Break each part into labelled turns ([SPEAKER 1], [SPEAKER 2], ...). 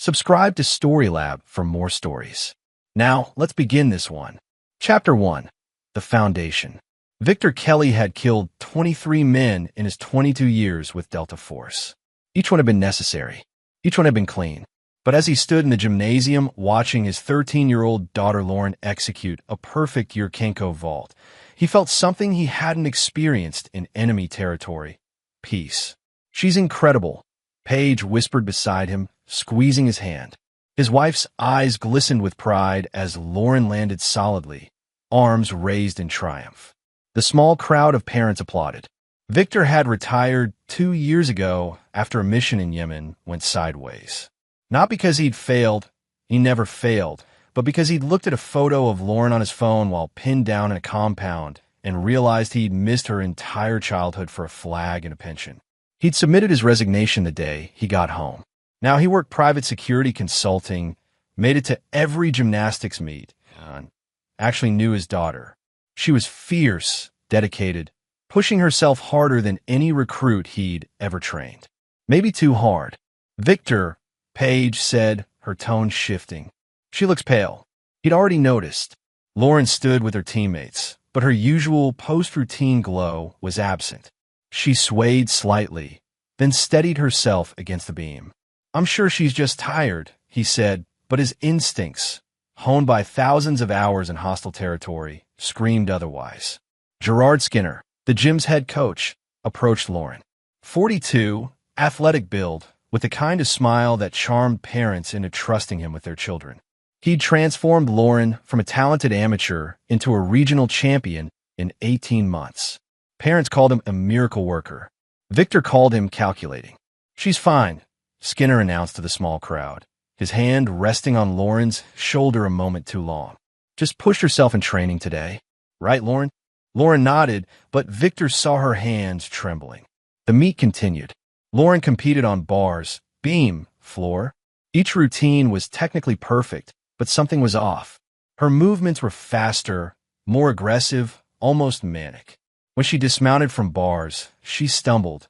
[SPEAKER 1] Subscribe to Storylab for more stories. Now, let's begin this one. Chapter 1. The Foundation. Victor Kelly had killed 23 men in his 22 years with Delta Force. Each one had been necessary. Each one had been clean. But as he stood in the gymnasium watching his 13-year-old daughter Lauren execute a perfect Yurchenko vault, he felt something he hadn't experienced in enemy territory. Peace. "She's incredible," Paige whispered beside him, squeezing his hand. His wife's eyes glistened with pride as Lauren landed solidly, arms raised in triumph. The small crowd of parents applauded. Victor had retired 2 years ago after a mission in Yemen went sideways. Not because he'd failed, he never failed, but because he'd looked at a photo of Lauren on his phone while pinned down in a compound and realized he'd missed her entire childhood for a flag and a pension. He'd submitted his resignation the day he got home. Now he worked private security consulting, made it to every gymnastics meet, and actually knew his daughter. She was fierce, dedicated, pushing herself harder than any recruit he'd ever trained. Maybe too hard. "Victor," Paige said, her tone shifting. "She looks pale." He'd already noticed. Lauren stood with her teammates, but her usual post-routine glow was absent. She swayed slightly, then steadied herself against the beam. "I'm sure she's just tired," he said, but his instincts, honed by thousands of hours in hostile territory, screamed otherwise. Gerard Skinner, the gym's head coach, approached Lauren. 42, athletic build, with the kind of smile that charmed parents into trusting him with their children. He'd transformed Lauren from a talented amateur into a regional champion in 18 months. Parents called him a miracle worker. Victor called him calculating. "She's fine," Skinner announced to the small crowd, his hand resting on Lauren's shoulder a moment too long. "Just pushed herself in training today. Right, Lauren?" Lauren nodded, but Victor saw her hands trembling. The meet continued. Lauren competed on bars, beam, floor. Each routine was technically perfect, but something was off. Her movements were faster, more aggressive, almost manic. When she dismounted from bars, she stumbled.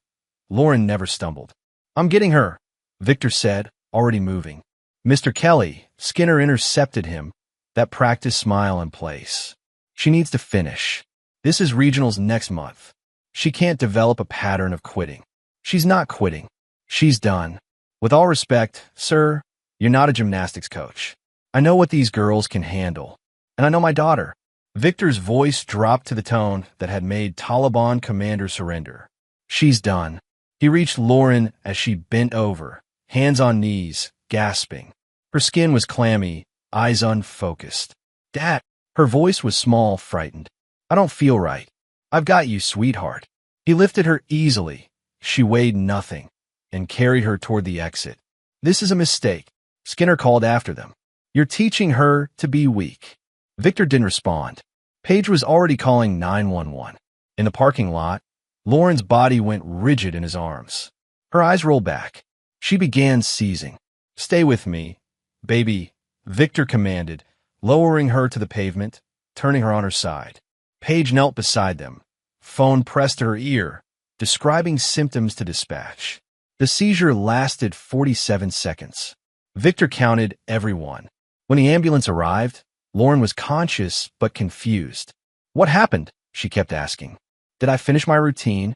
[SPEAKER 1] Lauren never stumbled. "I'm getting her," Victor said, already moving. "Mr. Kelly," Skinner intercepted him, that practice smile in place. "She needs to finish. This is regionals next month. She can't develop a pattern of quitting." "She's not quitting. She's done. With all respect, sir, you're not a gymnastics coach. I know what these girls can handle. And I know my daughter." Victor's voice dropped to the tone that had made Taliban commander surrender. "She's done." He reached Lauren as she bent over, hands on knees, gasping. Her skin was clammy, eyes unfocused. "Dad," her voice was small, frightened. "I don't feel right. I've got you, sweetheart." He lifted her easily. She weighed nothing, and carried her toward the exit. "This is a mistake," Skinner called after them. "You're teaching her to be weak." Victor didn't respond. Paige was already calling 911. In the parking lot, Lauren's body went rigid in his arms. Her eyes rolled back. She began seizing. "Stay with me, baby," Victor commanded, lowering her to the pavement, turning her on her side. Paige knelt beside them, phone pressed to her ear, describing symptoms to dispatch. The seizure lasted 47 seconds. Victor counted everyone. When the ambulance arrived, Lauren was conscious but confused. "What happened?" she kept asking. "Did I finish my routine?"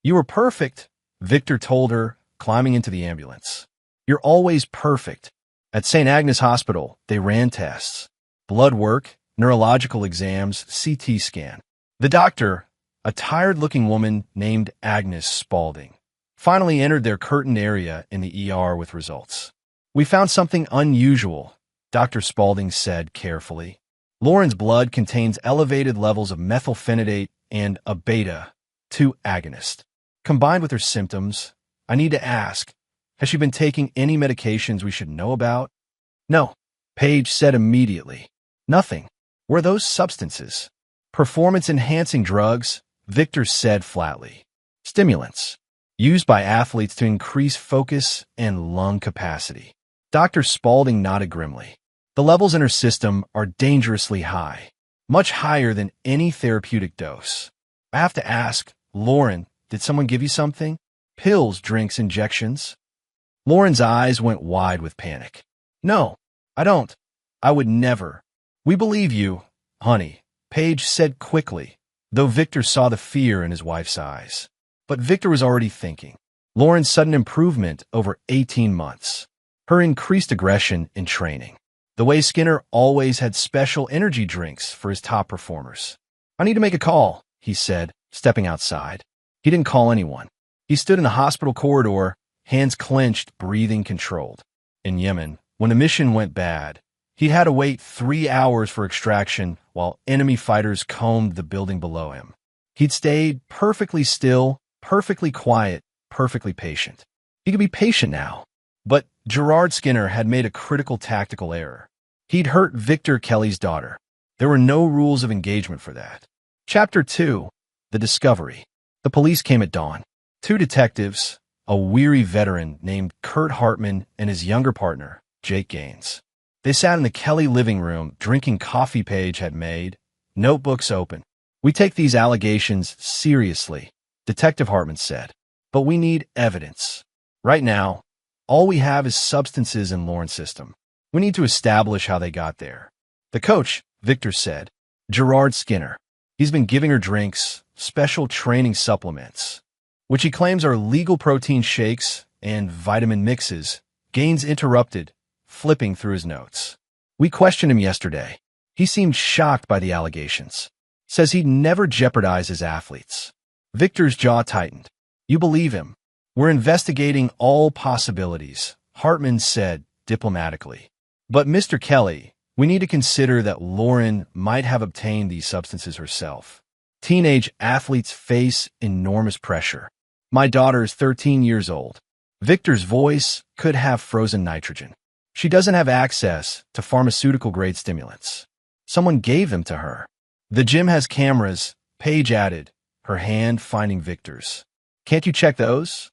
[SPEAKER 1] "You were perfect," Victor told her, climbing into the ambulance. "You're always perfect." At St. Agnes Hospital, they ran tests. Blood work, neurological exams, CT scan. The doctor, a tired-looking woman named Agnes Spaulding, finally entered their curtained area in the ER with results. "We found something unusual," Dr. Spaulding said carefully. "Lauren's blood contains elevated levels of methylphenidate and a beta-2 agonist. Combined with her symptoms, I need to ask, has she been taking any medications we should know about?" "No," Paige said immediately. "Nothing." "Were those substances?" "Performance-enhancing drugs," Victor said flatly. "Stimulants, used by athletes to increase focus and lung capacity." Dr. Spaulding nodded grimly. "The levels in her system are dangerously high, much higher than any therapeutic dose. I have to ask, Lauren, did someone give you something? Pills, drinks, injections?" Lauren's eyes went wide with panic. No, I don't. I would never. We believe you, honey, Paige said quickly, though Victor saw the fear in his wife's eyes. But Victor was already thinking. Lauren's sudden improvement over 18 months. Her increased aggression in training. The way Skinner always had special energy drinks for his top performers. I need to make a call, he said, stepping outside. He didn't call anyone. He stood in the hospital corridor, hands clenched, breathing controlled. In Yemen, when the mission went bad, he had to wait 3 hours for extraction while enemy fighters combed the building below him. He'd stayed perfectly still, perfectly quiet, perfectly patient. He could be patient now. But Gerard Skinner had made a critical tactical error. He'd hurt Victor Kelly's daughter. There were no rules of engagement for that. Chapter 2. The Discovery. The police came at dawn. 2 detectives, a weary veteran named Kurt Hartman and his younger partner, Jake Gaines. They sat in the Kelly living room drinking coffee Paige had made, notebooks open. We take these allegations seriously, Detective Hartman said. But we need evidence. Right now, all we have is substances in Lauren's system. We need to establish how they got there. The coach, Victor said, Gerard Skinner. He's been giving her drinks, special training supplements, which he claims are legal protein shakes and vitamin mixes. Gaines interrupted, flipping through his notes. We questioned him yesterday. He seemed shocked by the allegations. Says he'd never jeopardize his athletes. Victor's jaw tightened. You believe him? We're investigating all possibilities, Hartman said diplomatically. But Mr. Kelly, we need to consider that Lauren might have obtained these substances herself. Teenage athletes face enormous pressure. My daughter is 13 years old. Victor's voice could have frozen nitrogen. She doesn't have access to pharmaceutical-grade stimulants. Someone gave them to her. The gym has cameras, Paige added, her hand finding Victor's. Can't you check those?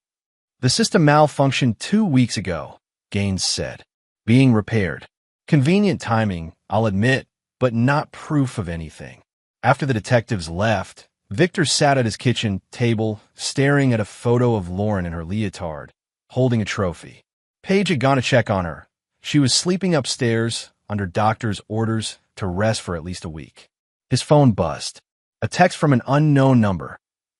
[SPEAKER 1] The system malfunctioned 2 weeks ago, Gaines said. Being repaired. Convenient timing, I'll admit, but not proof of anything. After the detectives left, Victor sat at his kitchen table, staring at a photo of Lauren in her leotard, holding a trophy. Paige had gone to check on her. She was sleeping upstairs, under doctor's orders, to rest for at least a week. His phone buzzed. A text from an unknown number.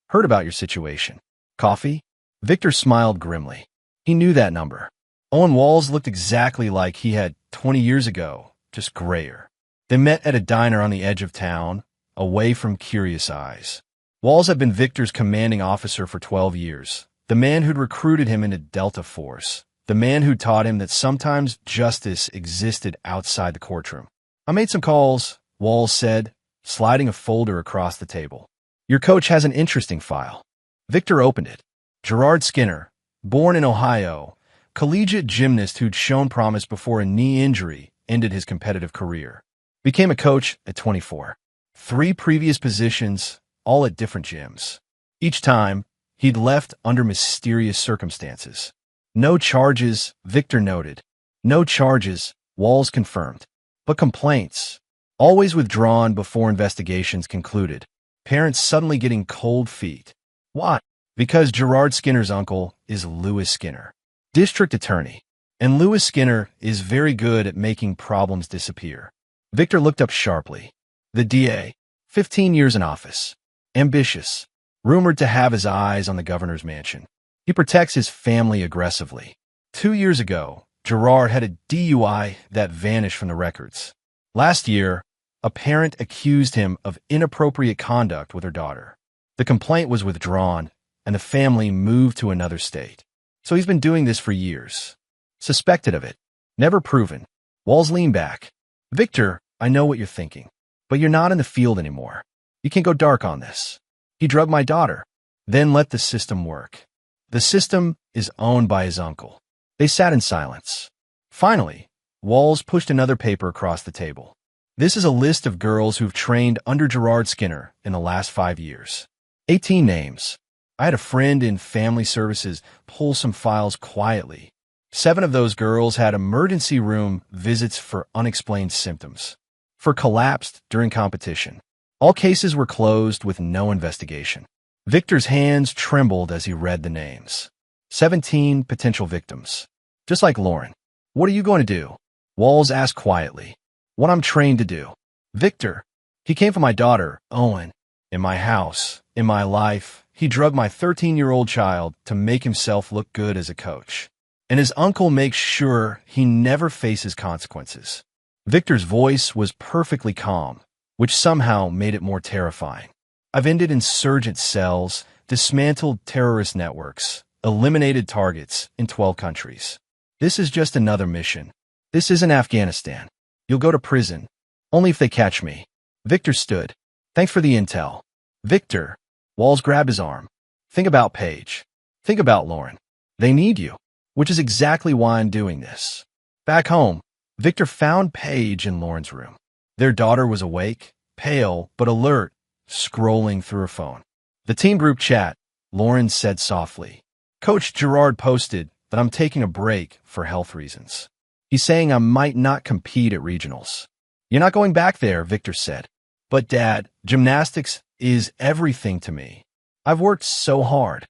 [SPEAKER 1] Heard about your situation. Coffee? Victor smiled grimly. He knew that number. Owen Walls looked exactly like he had 20 years ago, just grayer. They met at a diner on the edge of town, away from curious eyes. Walls had been Victor's commanding officer for 12 years, the man who'd recruited him into Delta Force, the man who taught him that sometimes justice existed outside the courtroom. I made some calls, Walls said, sliding a folder across the table. Your coach has an interesting file. Victor opened it. Gerard Skinner, born in Ohio, collegiate gymnast who'd shown promise before a knee injury ended his competitive career. Became a coach at 24. 3 previous positions, all at different gyms. Each time, he'd left under mysterious circumstances. No charges, Victor noted. No charges, Walls confirmed. But complaints, always withdrawn before investigations concluded. Parents suddenly getting cold feet. Why? Because Gerard Skinner's uncle is Lewis Skinner, district attorney, and Lewis Skinner is very good at making problems disappear. Victor looked up sharply. The DA, 15 years in office, ambitious, rumored to have his eyes on the governor's mansion. He protects his family aggressively. 2 years ago, Gerard had a DUI that vanished from the records. Last year, a parent accused him of inappropriate conduct with her daughter. The complaint was withdrawn, and the family moved to another state. So he's been doing this for years. Suspected of it. Never proven. Walls leaned back. Victor, I know what you're thinking, but you're not in the field anymore. You can't go dark on this. He drugged my daughter. Then let the system work. The system is owned by his uncle. They sat in silence. Finally, Walls pushed another paper across the table. This is a list of girls who've trained under Gerard Skinner in the last 5 years. 18 names. I had a friend in family services pull some files quietly. 7 of those girls had emergency room visits for unexplained symptoms. For collapsed during competition. All cases were closed with no investigation. Victor's hands trembled as he read the names. 17 potential victims. just like Lauren. What are you going to do? Walls asked quietly. What I'm trained to do. Victor. He came for my daughter, Owen. In my house, in my life, he drugged my 13-year-old child to make himself look good as a coach. And his uncle makes sure he never faces consequences. Victor's voice was perfectly calm, which somehow made it more terrifying. I've ended insurgent cells, dismantled terrorist networks, eliminated targets in 12 countries. This is just another mission. This isn't Afghanistan. You'll go to prison. Only if they catch me. Victor stood. Thanks for the intel. Victor. Walls grabbed his arm. Think about Paige. Think about Lauren. They need you. Which is exactly why I'm doing this. Back home, Victor found Paige in Lauren's room. Their daughter was awake, pale but alert, scrolling through her phone. The team group chat, Lauren said softly. Coach Gerard posted that I'm taking a break for health reasons. He's saying I might not compete at regionals. You're not going back there, Victor said. But Dad, gymnastics is everything to me. I've worked so hard.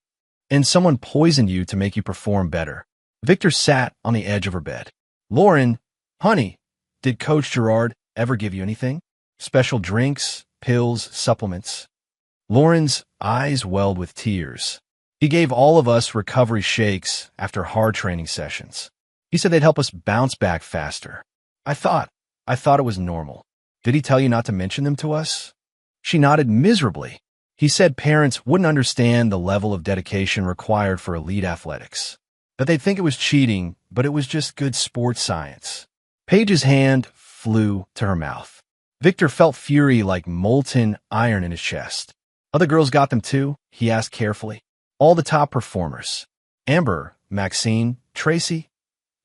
[SPEAKER 1] And someone poisoned you to make you perform better. Victor sat on the edge of her bed. Lauren, honey, did Coach Gerard ever give you anything? Special drinks, pills, supplements? Lauren's eyes welled with tears. He gave all of us recovery shakes after hard training sessions. He said they'd help us bounce back faster. I thought it was normal. Did he tell you not to mention them to us? She nodded miserably. He said parents wouldn't understand the level of dedication required for elite athletics. That they'd think it was cheating, but it was just good sports science. Paige's hand flew to her mouth. Victor felt fury like molten iron in his chest. Other girls got them too? He asked carefully. All the top performers. Amber, Maxine, Tracy,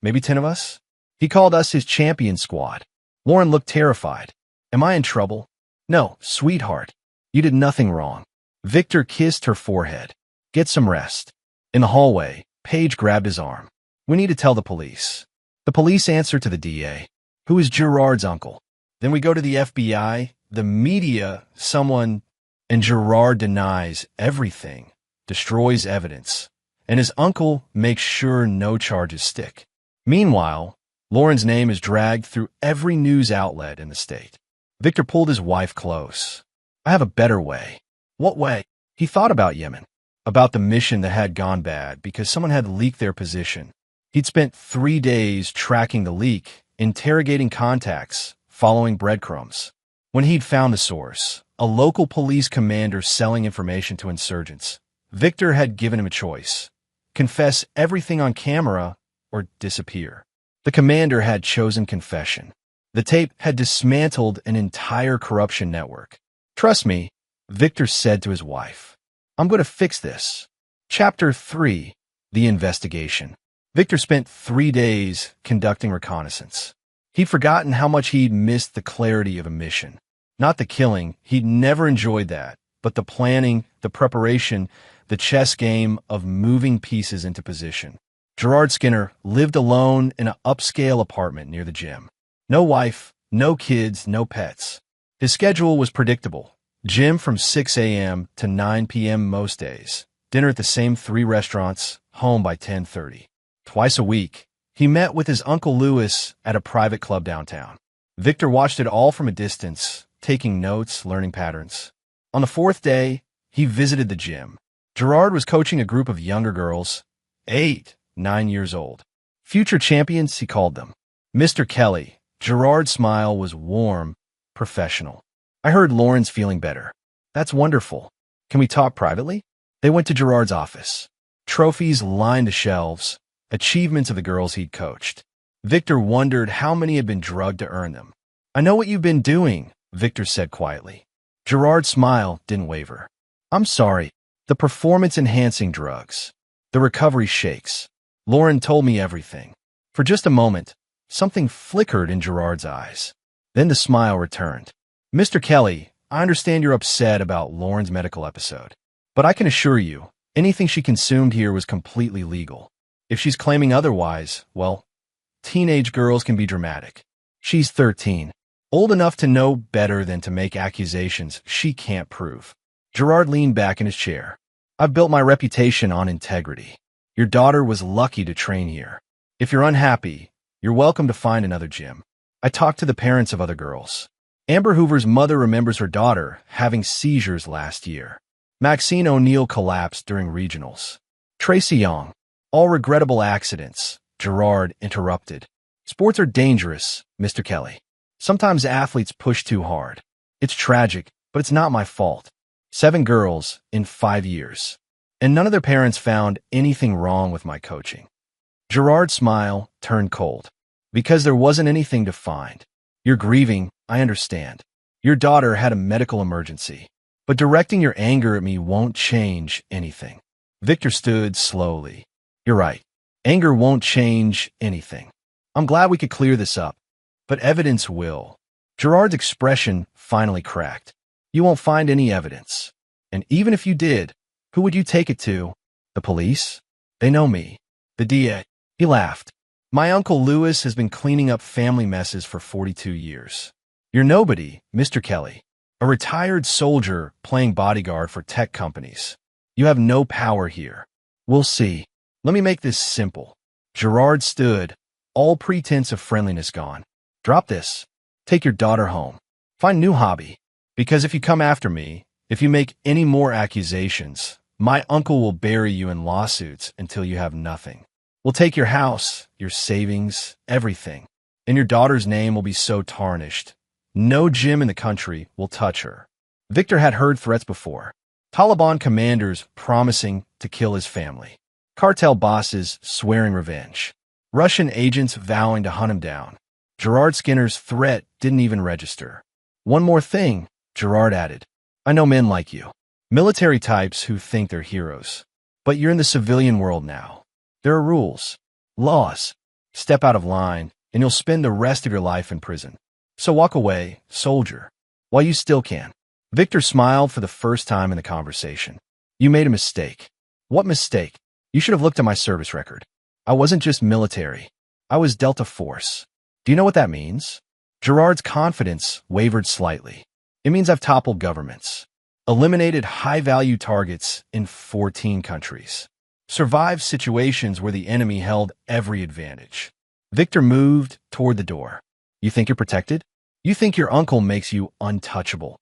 [SPEAKER 1] maybe 10 of us? He called us his champion squad. Lauren looked terrified. Am I in trouble? No, sweetheart. You did nothing wrong. Victor kissed her forehead. Get some rest. In the hallway, Paige grabbed his arm. We need to tell the police. The police answer to the DA, who is Gerard's uncle. Then we go to the FBI, the media, someone, and Gerard denies everything, destroys evidence, and his uncle makes sure no charges stick. Meanwhile, Lauren's name is dragged through every news outlet in the state. Victor pulled his wife close. I have a better way. What way? He thought about Yemen, about the mission that had gone bad because someone had leaked their position. He'd spent 3 days tracking the leak, interrogating contacts, following breadcrumbs. When he'd found the source, a local police commander selling information to insurgents, Victor had given him a choice. Confess everything on camera or disappear. The commander had chosen confession. The tape had dismantled an entire corruption network. Trust me, Victor said to his wife. I'm going to fix this. Chapter 3, The Investigation. Victor spent 3 days conducting reconnaissance. He'd forgotten how much he'd missed the clarity of a mission. Not the killing, he'd never enjoyed that, but the planning, the preparation, the chess game of moving pieces into position. Gerard Skinner lived alone in an upscale apartment near the gym. No wife, no kids, no pets. His schedule was predictable. Gym from 6 a.m. to 9 p.m. most days. Dinner at the same 3 restaurants, home by 10:30. Twice a week, he met with his Uncle Louis at a private club downtown. Victor watched it all from a distance, taking notes, learning patterns. On the 4th day, he visited the gym. Gerard was coaching a group of younger girls, 8, 9 years old. Future champions, he called them. Mr. Kelly, Gerard's smile was warm, professional. I heard Lauren's feeling better. That's wonderful. Can we talk privately? They went to Gerard's office. Trophies lined the shelves, achievements of the girls he'd coached. Victor wondered how many had been drugged to earn them. I know what you've been doing, Victor said quietly. Gerard's smile didn't waver. I'm sorry. The performance-enhancing drugs. The recovery shakes. Lauren told me everything. For just a moment, something flickered in Gerard's eyes. Then the smile returned. Mr. Kelly, I understand you're upset about Lauren's medical episode. But I can assure you, anything she consumed here was completely legal. If she's claiming otherwise, well, teenage girls can be dramatic. She's 13, old enough to know better than to make accusations she can't prove. Gerard leaned back in his chair. I've built my reputation on integrity. Your daughter was lucky to train here. If you're unhappy, you're welcome to find another gym. I talked to the parents of other girls. Amber Hoover's mother remembers her daughter having seizures last year. Maxine O'Neill collapsed during regionals. Tracy Young. All regrettable accidents. Gerard interrupted. Sports are dangerous, Mr. Kelly. Sometimes athletes push too hard. It's tragic, but it's not my fault. 7 girls in 5 years. And none of their parents found anything wrong with my coaching. Gerard's smile turned cold. Because there wasn't anything to find. You're grieving, I understand. Your daughter had a medical emergency. But directing your anger at me won't change anything. Victor stood slowly. You're right. Anger won't change anything. I'm glad we could clear this up. But evidence will. Gerard's expression finally cracked. You won't find any evidence. And even if you did, who would you take it to? The police? They know me. The DA. He laughed. My Uncle Lewis has been cleaning up family messes for 42 years. You're nobody, Mr. Kelly. A retired soldier playing bodyguard for tech companies. You have no power here. We'll see. Let me make this simple. Gerard stood, all pretense of friendliness gone. Drop this. Take your daughter home. Find a new hobby. Because if you come after me, if you make any more accusations, my uncle will bury you in lawsuits until you have nothing. We'll take your house, your savings, everything. And your daughter's name will be so tarnished. No gym in the country will touch her. Victor had heard threats before. Taliban commanders promising to kill his family. Cartel bosses swearing revenge. Russian agents vowing to hunt him down. Gerard Skinner's threat didn't even register. One more thing, Gerard added. I know men like you. Military types who think they're heroes. But you're in the civilian world now. There are rules. Laws. Step out of line, and you'll spend the rest of your life in prison. So walk away, soldier, while you still can. Victor smiled for the first time in the conversation. You made a mistake. What mistake? You should have looked at my service record. I wasn't just military. I was Delta Force. Do you know what that means? Gerard's confidence wavered slightly. It means I've toppled governments, eliminated high-value targets in 14 countries, survived situations where the enemy held every advantage. Victor moved toward the door. You think you're protected? You think your uncle makes you untouchable.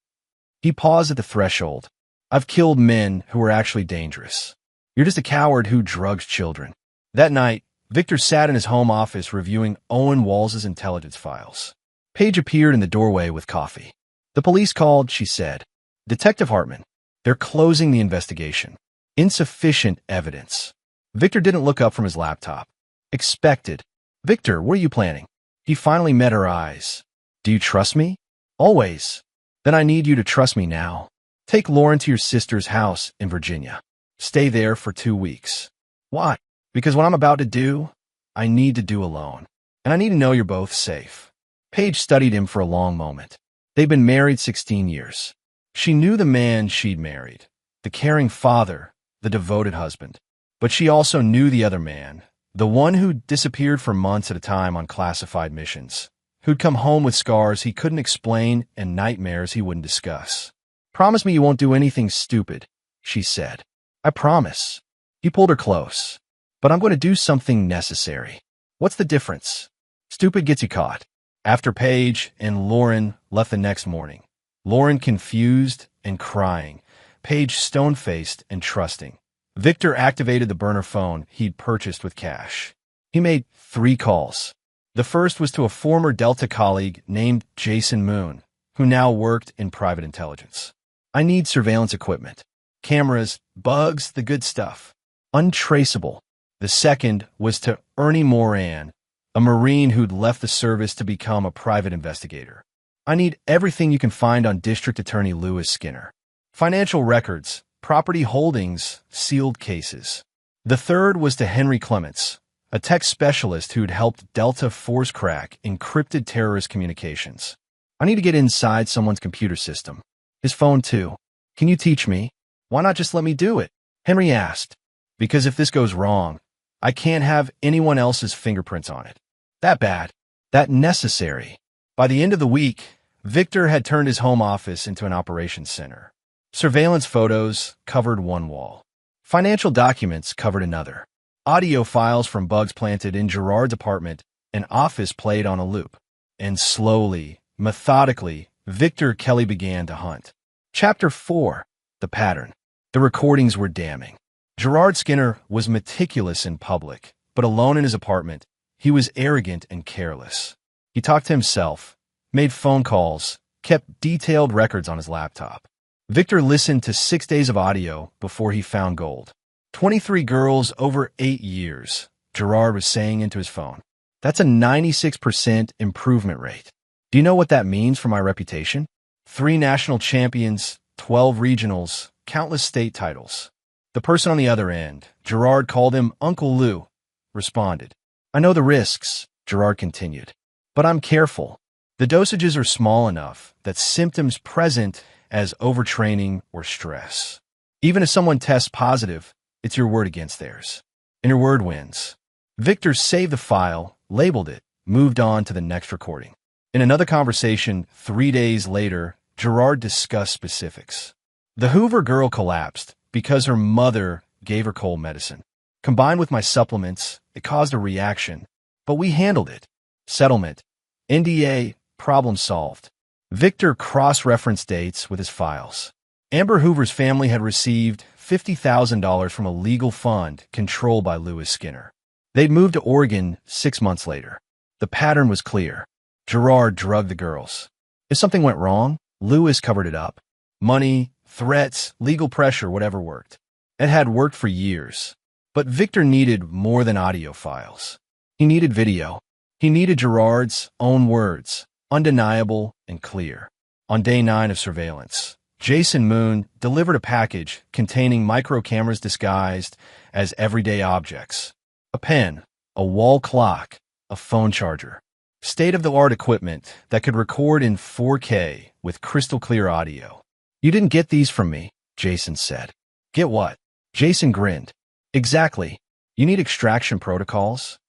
[SPEAKER 1] He paused at the threshold. I've killed men who were actually dangerous. You're just a coward who drugs children. That night, Victor sat in his home office reviewing Owen Walls' intelligence files. Paige appeared in the doorway with coffee. The police called, she said. Detective Hartman, they're closing the investigation. Insufficient evidence. Victor didn't look up from his laptop. Expected. Victor, what are you planning? He finally met her eyes. Do you trust me? Always. Then I need you to trust me now. Take Lauren to your sister's house in Virginia. Stay there for 2 weeks. Why? Because what I'm about to do, I need to do alone. And I need to know you're both safe. Paige studied him for a long moment. They'd been married 16 years. She knew the man she'd married, the caring father, the devoted husband. But she also knew the other man, the one who disappeared for months at a time on classified missions, who'd come home with scars he couldn't explain and nightmares he wouldn't discuss. Promise me you won't do anything stupid, she said. I promise. He pulled her close. But I'm going to do something necessary. What's the difference? Stupid gets you caught. After Paige and Lauren left the next morning, Lauren confused and crying, Paige stone-faced and trusting. Victor activated the burner phone he'd purchased with cash. He made 3 calls. The first was to a former Delta colleague named Jason Moon, who now worked in private intelligence. I need surveillance equipment. Cameras, bugs, the good stuff. Untraceable. The second was to Ernie Moran, a Marine who'd left the service to become a private investigator. I need everything you can find on District Attorney Lewis Skinner. Financial records, property holdings, sealed cases. The third was to Henry Clements, a tech specialist who'd helped Delta Force crack encrypted terrorist communications. I need to get inside someone's computer system. His phone, too. Can you teach me? Why not just let me do it? Henry asked. Because if this goes wrong, I can't have anyone else's fingerprints on it. That bad. That necessary. By the end of the week, Victor had turned his home office into an operations center. Surveillance photos covered one wall. Financial documents covered another. Audio files from bugs planted in Gerard's apartment and office played on a loop. And slowly, methodically, Victor Kelly began to hunt. Chapter 4. The Pattern. The recordings were damning. Gerard Skinner was meticulous in public, but alone in his apartment, he was arrogant and careless. He talked to himself, made phone calls, kept detailed records on his laptop. Victor listened to 6 days of audio before he found gold. 23 girls over 8 years, Gerard was saying into his phone. That's a 96% improvement rate. Do you know what that means for my reputation? 3 national champions, 12 regionals, countless state titles. The person on the other end, Gerard called him Uncle Lou, responded. I know the risks, Gerard continued, but I'm careful. The dosages are small enough that symptoms present as overtraining or stress. Even if someone tests positive, it's your word against theirs. And your word wins. Victor saved the file, labeled it, moved on to the next recording. In another conversation 3 days later, Gerard discussed specifics. The Hoover girl collapsed because her mother gave her cold medicine. Combined with my supplements, it caused a reaction, but we handled it. Settlement. NDA, problem solved. Victor cross-referenced dates with his files. Amber Hoover's family had received $50,000 from a legal fund controlled by Lewis Skinner. They'd moved to Oregon 6 months later. The pattern was clear. Gerard drugged the girls. If something went wrong, Lewis covered it up. Money, threats, legal pressure, whatever worked. It had worked for years. But Victor needed more than audio files. He needed video. He needed Gerard's own words, undeniable and clear. On day 9 of surveillance, Jason Moon delivered a package containing micro cameras disguised as everyday objects. A pen, a wall clock, a phone charger. State-of-the-art equipment that could record in 4K with crystal clear audio. You didn't get these from me, Jason said. Get what? Jason grinned. Exactly. You need extraction protocols?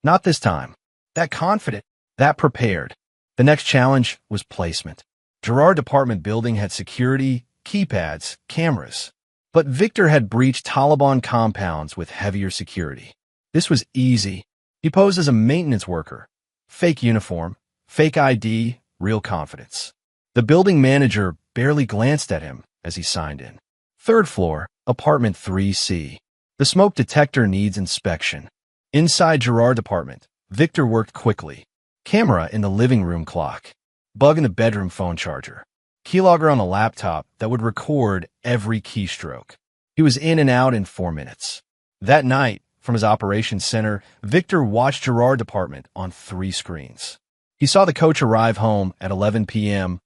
[SPEAKER 1] Not this time. That confident, that prepared. The next challenge was placement. Gerard's apartment building had security, keypads, cameras. But Victor had breached Taliban compounds with heavier security. This was easy. He posed as a maintenance worker. Fake uniform, fake ID, real confidence. The building manager barely glanced at him as he signed in. 3rd floor, apartment 3C. The smoke detector needs inspection. Inside Gerard's apartment, Victor worked quickly. Camera in the living room clock. Bug in the bedroom phone charger. Keylogger on the laptop that would record every keystroke. He was in and out in 4 minutes. That night, from his operations center, Victor watched Gerard's apartment on 3 screens. He saw the coach arrive home at 11 p.m.,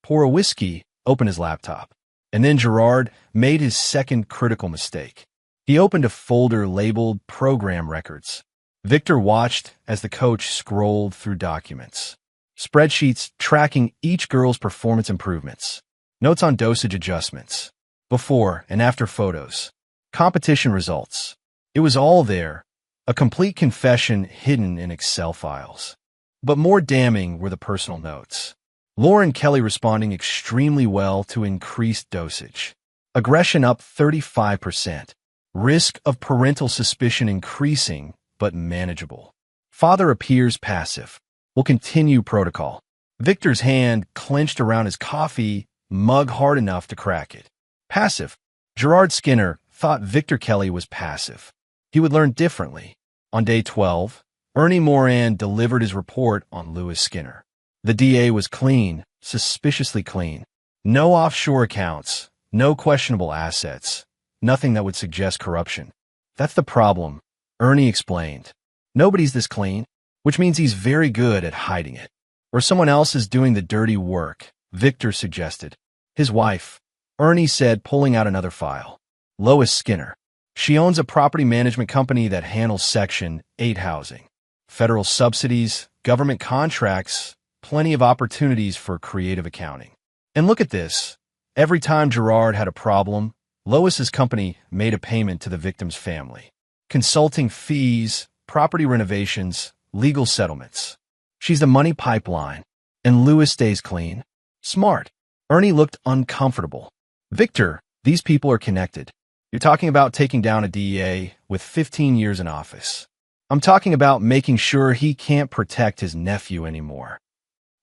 [SPEAKER 1] pour a whiskey, open his laptop. And then Gerard made his second critical mistake. He opened a folder labeled Program Records. Victor watched as the coach scrolled through documents. Spreadsheets tracking each girl's performance improvements. Notes on dosage adjustments. Before and after photos. Competition results. It was all there, a complete confession hidden in Excel files. But more damning were the personal notes. Lauren Kelly responding extremely well to increased dosage. Aggression up 35%. Risk of parental suspicion increasing, but manageable. Father appears passive. Will continue protocol. Victor's hand clenched around his coffee mug hard enough to crack it. Passive. Gerard Skinner thought Victor Kelly was passive. He would learn differently. On day 12, Ernie Moran delivered his report on Lewis Skinner. The DA was clean, suspiciously clean. No offshore accounts, no questionable assets, nothing that would suggest corruption. That's the problem, Ernie explained. Nobody's this clean, which means he's very good at hiding it. Or someone else is doing the dirty work, Victor suggested. His wife, Ernie said, pulling out another file. Lois Skinner. She owns a property management company that handles Section 8 housing. Federal subsidies, government contracts, plenty of opportunities for creative accounting. And look at this. Every time Gerard had a problem, Lois's company made a payment to the victim's family. Consulting fees, property renovations, legal settlements. She's the money pipeline. And Lewis stays clean. Smart. Ernie looked uncomfortable. Victor, these people are connected. You're talking about taking down a DEA with 15 years in office. I'm talking about making sure he can't protect his nephew anymore.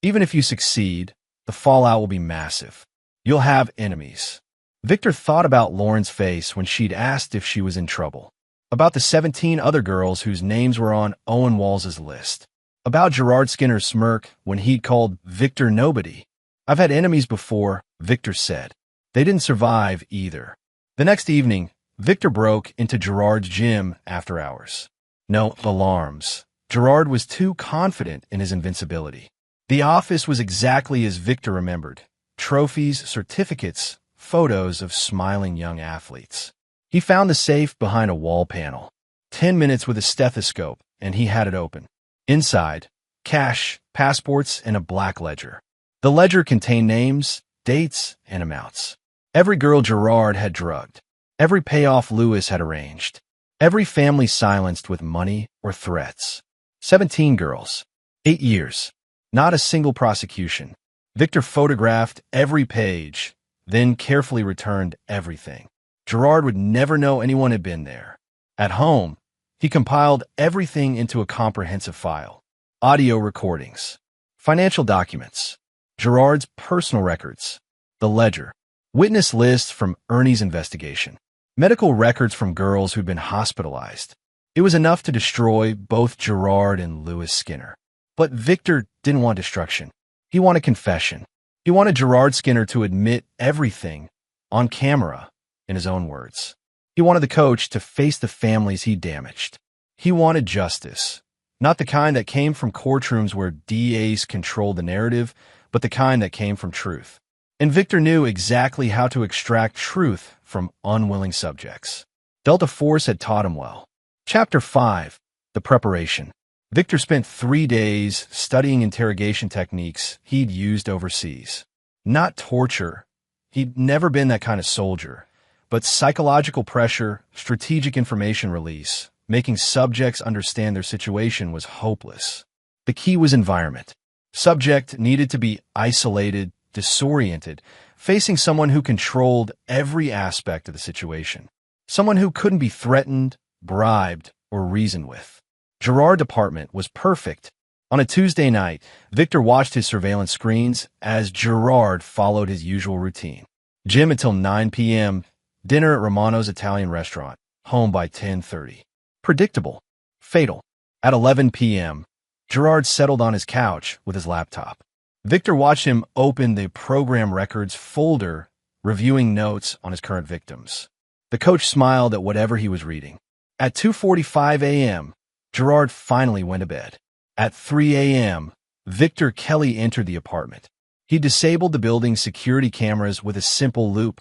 [SPEAKER 1] Even if you succeed, the fallout will be massive. You'll have enemies. Victor thought about Lauren's face when she'd asked if she was in trouble. About the 17 other girls whose names were on Owen Walls's list. About Gerard Skinner's smirk when he'd called Victor nobody. I've had enemies before, Victor said. They didn't survive either. The next evening, Victor broke into Gerard's gym after hours. No alarms. Gerard was too confident in his invincibility. The office was exactly as Victor remembered. Trophies, certificates, photos of smiling young athletes. He found the safe behind a wall panel. 10 minutes with a stethoscope, and he had it open. Inside, cash, passports, and a black ledger. The ledger contained names, dates, and amounts. Every girl Gerard had drugged. Every payoff Lewis had arranged. Every family silenced with money or threats. 17 girls. 8 years. Not a single prosecution. Victor photographed every page, then carefully returned everything. Gerard would never know anyone had been there. At home, he compiled everything into a comprehensive file. Audio recordings, financial documents, Gerard's personal records, the ledger, witness lists from Ernie's investigation, medical records from girls who'd been hospitalized. It was enough to destroy both Gerard and Lewis Skinner. But Victor didn't want destruction. He wanted confession. He wanted Gerard Skinner to admit everything on camera, in his own words. He wanted the coach to face the families he damaged. He wanted justice, not the kind that came from courtrooms where DAs controlled the narrative, but the kind that came from truth. And Victor knew exactly how to extract truth from unwilling subjects. Delta Force had taught him well. Chapter 5. The Preparation. Victor spent 3 days studying interrogation techniques he'd used overseas. Not torture. He'd never been that kind of soldier. But psychological pressure, strategic information release, making subjects understand their situation was hopeless. The key was environment. Subject needed to be isolated, disoriented, facing someone who controlled every aspect of the situation. Someone who couldn't be threatened, bribed, or reasoned with. Gerard's apartment was perfect. On a Tuesday night, Victor watched his surveillance screens as Gerard followed his usual routine. Gym until 9 p.m., dinner at Romano's Italian restaurant, home by 10:30. Predictable. Fatal. At 11 p.m., Gerard settled on his couch with his laptop. Victor watched him open the program records folder, reviewing notes on his current victims. The coach smiled at whatever he was reading. At 2:45 a.m., Gerard finally went to bed. At 3 a.m., Victor Kelly entered the apartment. He disabled the building's security cameras with a simple loop,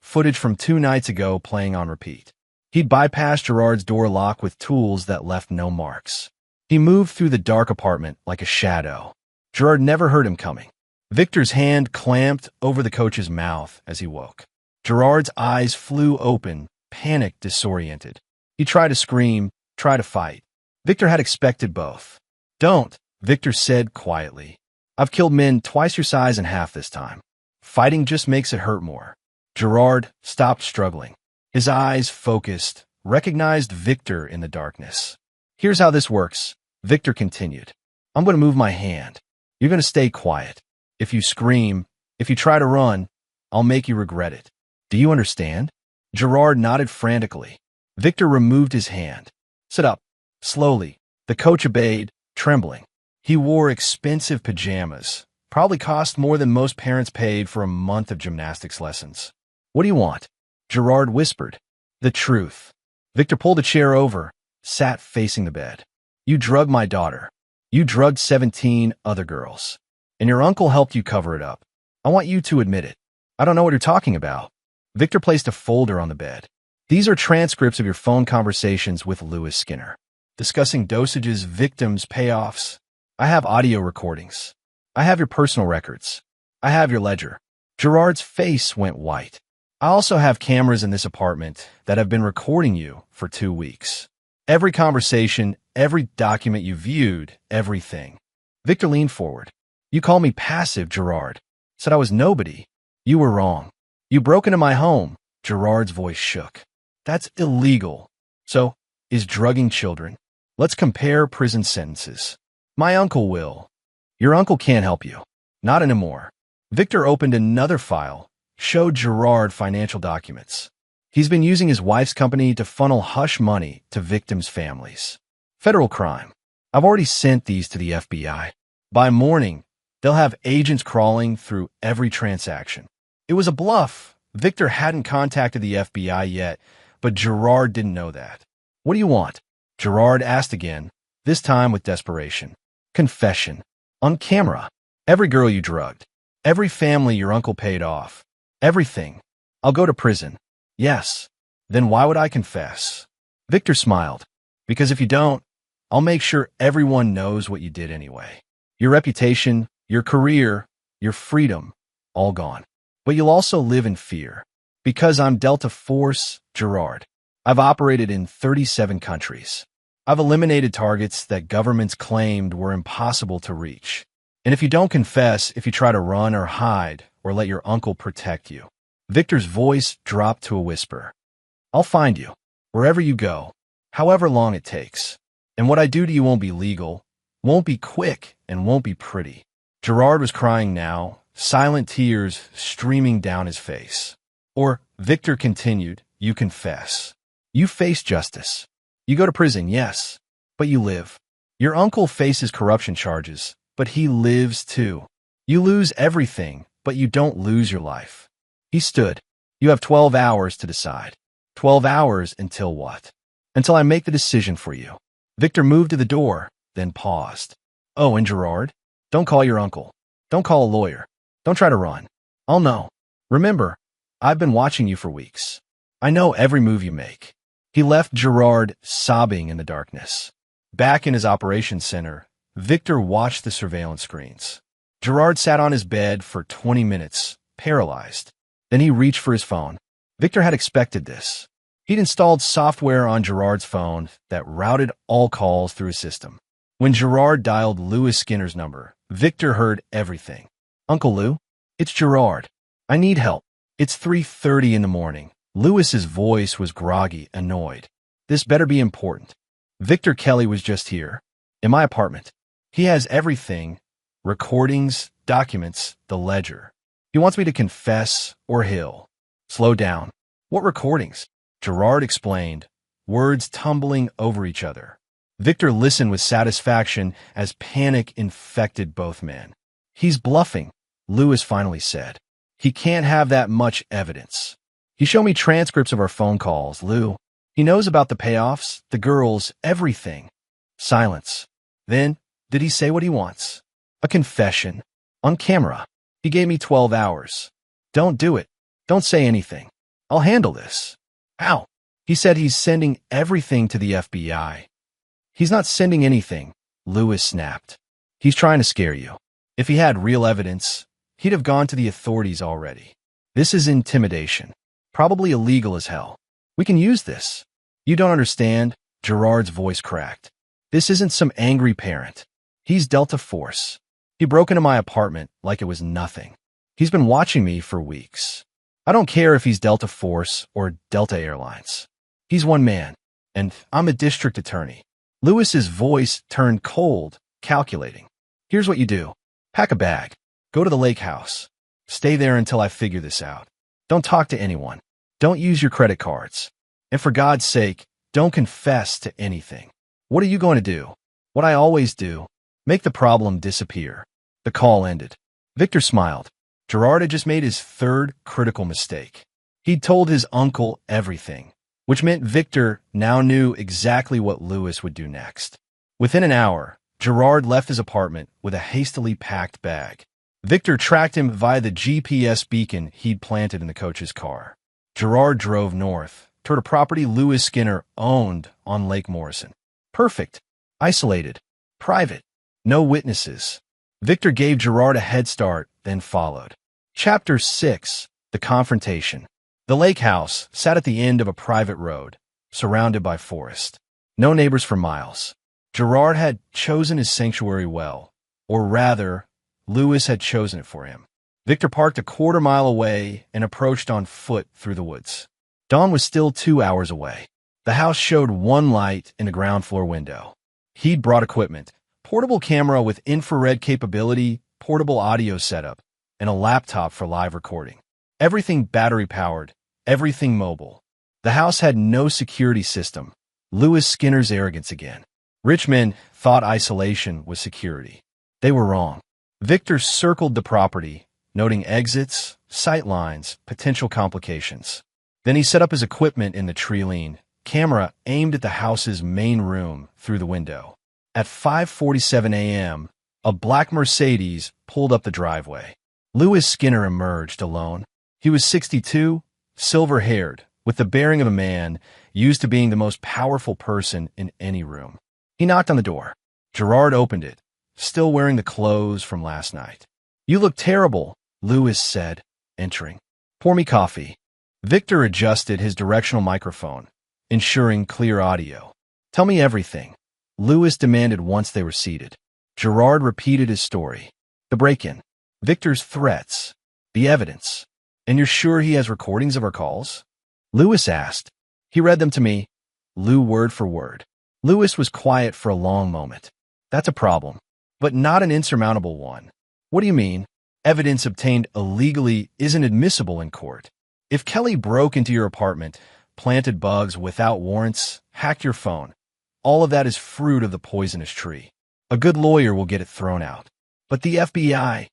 [SPEAKER 1] footage from 2 nights ago playing on repeat. He'd bypassed Gerard's door lock with tools that left no marks. He moved through the dark apartment like a shadow. Gerard never heard him coming. Victor's hand clamped over the coach's mouth as he woke. Gerard's eyes flew open, panicked, disoriented. He tried to scream, tried to fight. Victor had expected both. "Don't," Victor said quietly. "I've killed men twice your size and half this time. Fighting just makes it hurt more." Gerard stopped struggling. His eyes focused, recognized Victor in the darkness. "Here's how this works," Victor continued. "I'm going to move my hand. You're going to stay quiet. If you scream, if you try to run, I'll make you regret it. Do you understand?" Gerard nodded frantically. Victor removed his hand. "Sit up." Slowly, the coach obeyed, trembling. He wore expensive pajamas, probably cost more than most parents paid for a month of gymnastics lessons. "What do you want?" Gerard whispered. "The truth." Victor pulled a chair over, sat facing the bed. "You drugged my daughter. You drugged 17 other girls. And your uncle helped you cover it up. I want you to admit it." "I don't know what you're talking about." Victor placed a folder on the bed. "These are transcripts of your phone conversations with Lewis Skinner, discussing dosages, victims, payoffs. I have audio recordings. I have your personal records. I have your ledger." Gerard's face went white. "I also have cameras in this apartment that have been recording you for 2 weeks. Every conversation, every document you viewed, everything." Victor leaned forward. "You call me passive, Gerard. Said I was nobody. You were wrong. You broke into my home." Gerard's voice shook. That's illegal. So, is drugging children? Let's compare prison sentences. My uncle will. Your uncle can't help you. Not anymore. Victor opened another file, showed Gerard financial documents. He's been using his wife's company to funnel hush money to victims' families. Federal crime. I've already sent these to the FBI. By morning, they'll have agents crawling through every transaction. It was a bluff. Victor hadn't contacted the FBI yet, but Gerard didn't know that. What do you want? Gerard asked again, this time with desperation. Confession. On camera. Every girl you drugged. Every family your uncle paid off. Everything. I'll go to prison. Yes. Then why would I confess? Victor smiled. Because if you don't, I'll make sure everyone knows what you did anyway. Your reputation, your career, your freedom, all gone. But you'll also live in fear. Because I'm Delta Force, Gerard. I've operated in 37 countries. I've eliminated targets that governments claimed were impossible to reach. And if you don't confess, if you try to run or hide, or let your uncle protect you. Victor's voice dropped to a whisper. I'll find you, wherever you go, however long it takes. And what I do to you won't be legal, won't be quick, and won't be pretty. Gerard was crying now, silent tears streaming down his face. Or, Victor continued, you confess. You face justice. You go to prison, yes, but you live. Your uncle faces corruption charges, but he lives too. You lose everything, but you don't lose your life. He stood. You have 12 hours to decide. 12 hours until what? Until I make the decision for you. Victor moved to the door, then paused. Oh, and Gerard? Don't call your uncle. Don't call a lawyer. Don't try to run. I'll know. Remember, I've been watching you for weeks. I know every move you make. He left Gerard sobbing in the darkness. Back in his operations center, Victor watched the surveillance screens. Gerard sat on his bed for 20 minutes, paralyzed. Then he reached for his phone. Victor had expected this. He'd installed software on Gerard's phone that routed all calls through his system. When Gerard dialed Lewis Skinner's number, Victor heard everything. Uncle Lou? It's Gerard. I need help. It's 3:30 in the morning. Lewis's voice was groggy, annoyed. This better be important. Victor Kelly was just here, in my apartment. He has everything, recordings, documents, the ledger. He wants me to confess or he'll. Slow down. What recordings? Gerard explained, words tumbling over each other. Victor listened with satisfaction as panic infected both men. He's bluffing, Lewis finally said. He can't have that much evidence. He showed me transcripts of our phone calls, Lou. He knows about the payoffs, the girls, everything. Silence. Then, did he say what he wants? A confession. On camera. He gave me 12 hours. Don't do it. Don't say anything. I'll handle this. How? He said he's sending everything to the FBI. He's not sending anything, Lewis snapped. He's trying to scare you. If he had real evidence, he'd have gone to the authorities already. This is intimidation. Probably illegal as hell. We can use this. You don't understand, Gerard's voice cracked. This isn't some angry parent. He's Delta Force. He broke into my apartment like it was nothing. He's been watching me for weeks. I don't care if he's Delta Force or Delta Airlines. He's one man, and I'm a district attorney. Lewis's voice turned cold, calculating. Here's what you do. Pack a bag. Go to the lake house. Stay there until I figure this out. Don't talk to anyone. Don't use your credit cards. And for God's sake, don't confess to anything. What are you going to do? What I always do. Make the problem disappear. The call ended. Victor smiled. Gerard had just made his third critical mistake. He'd told his uncle everything, which meant Victor now knew exactly what Lewis would do next. Within an hour, Gerard left his apartment with a hastily packed bag. Victor tracked him via the GPS beacon he'd planted in the coach's car. Gerard drove north, toward a property Lewis Skinner owned on Lake Morrison. Perfect. Isolated. Private. No witnesses. Victor gave Gerard a head start, then followed. Chapter 6. The Confrontation. The lake house sat at the end of a private road, surrounded by forest. No neighbors for miles. Gerard had chosen his sanctuary well, or rather, Lewis had chosen it for him. Victor parked a quarter-mile away and approached on foot through the woods. Dawn was still 2 hours away. The house showed one light in a ground floor window. He'd brought equipment, portable camera with infrared capability, portable audio setup, and a laptop for live recording. Everything battery-powered, everything mobile. The house had no security system. Lewis Skinner's arrogance again. Rich men thought isolation was security. They were wrong. Victor circled the property, noting exits, sight lines, potential complications. Then he set up his equipment in the tree-line, camera aimed at the house's main room through the window. At 5:47 a.m., a black Mercedes pulled up the driveway. Lewis Skinner emerged alone. He was 62, silver-haired, with the bearing of a man used to being the most powerful person in any room. He knocked on the door. Gerard opened it, still wearing the clothes from last night. "You look terrible," Lewis said, entering. "Pour me coffee." Victor adjusted his directional microphone, ensuring clear audio. "Tell me everything," Lewis demanded once they were seated. Gerard repeated his story. The break-in, Victor's threats, the evidence. "And you're sure he has recordings of our calls?" Lewis asked. "He read them to me." Lou word for word. Lewis was quiet for a long moment. "That's a problem, but not an insurmountable one." "What do you mean?" "Evidence obtained illegally isn't admissible in court. If Kelly broke into your apartment, planted bugs without warrants, hacked your phone, all of that is fruit of the poisonous tree. A good lawyer will get it thrown out. But the FBI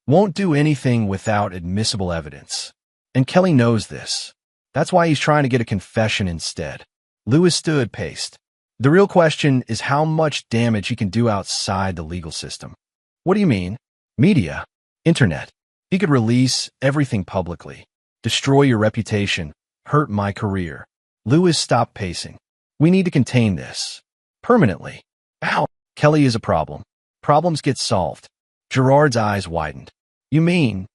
[SPEAKER 1] won't do anything without admissible evidence. And Kelly knows this. That's why he's trying to get a confession instead." Lewis stood, paced. "The real question is how much damage he can do outside the legal system." "What do you mean?" "Media. Internet. He could release everything publicly. Destroy your reputation. Hurt my career." Lewis stopped pacing. "We need to contain this. Permanently." "Ow." "Kelly is a problem. Problems get solved." Gerard's eyes widened. "You mean?"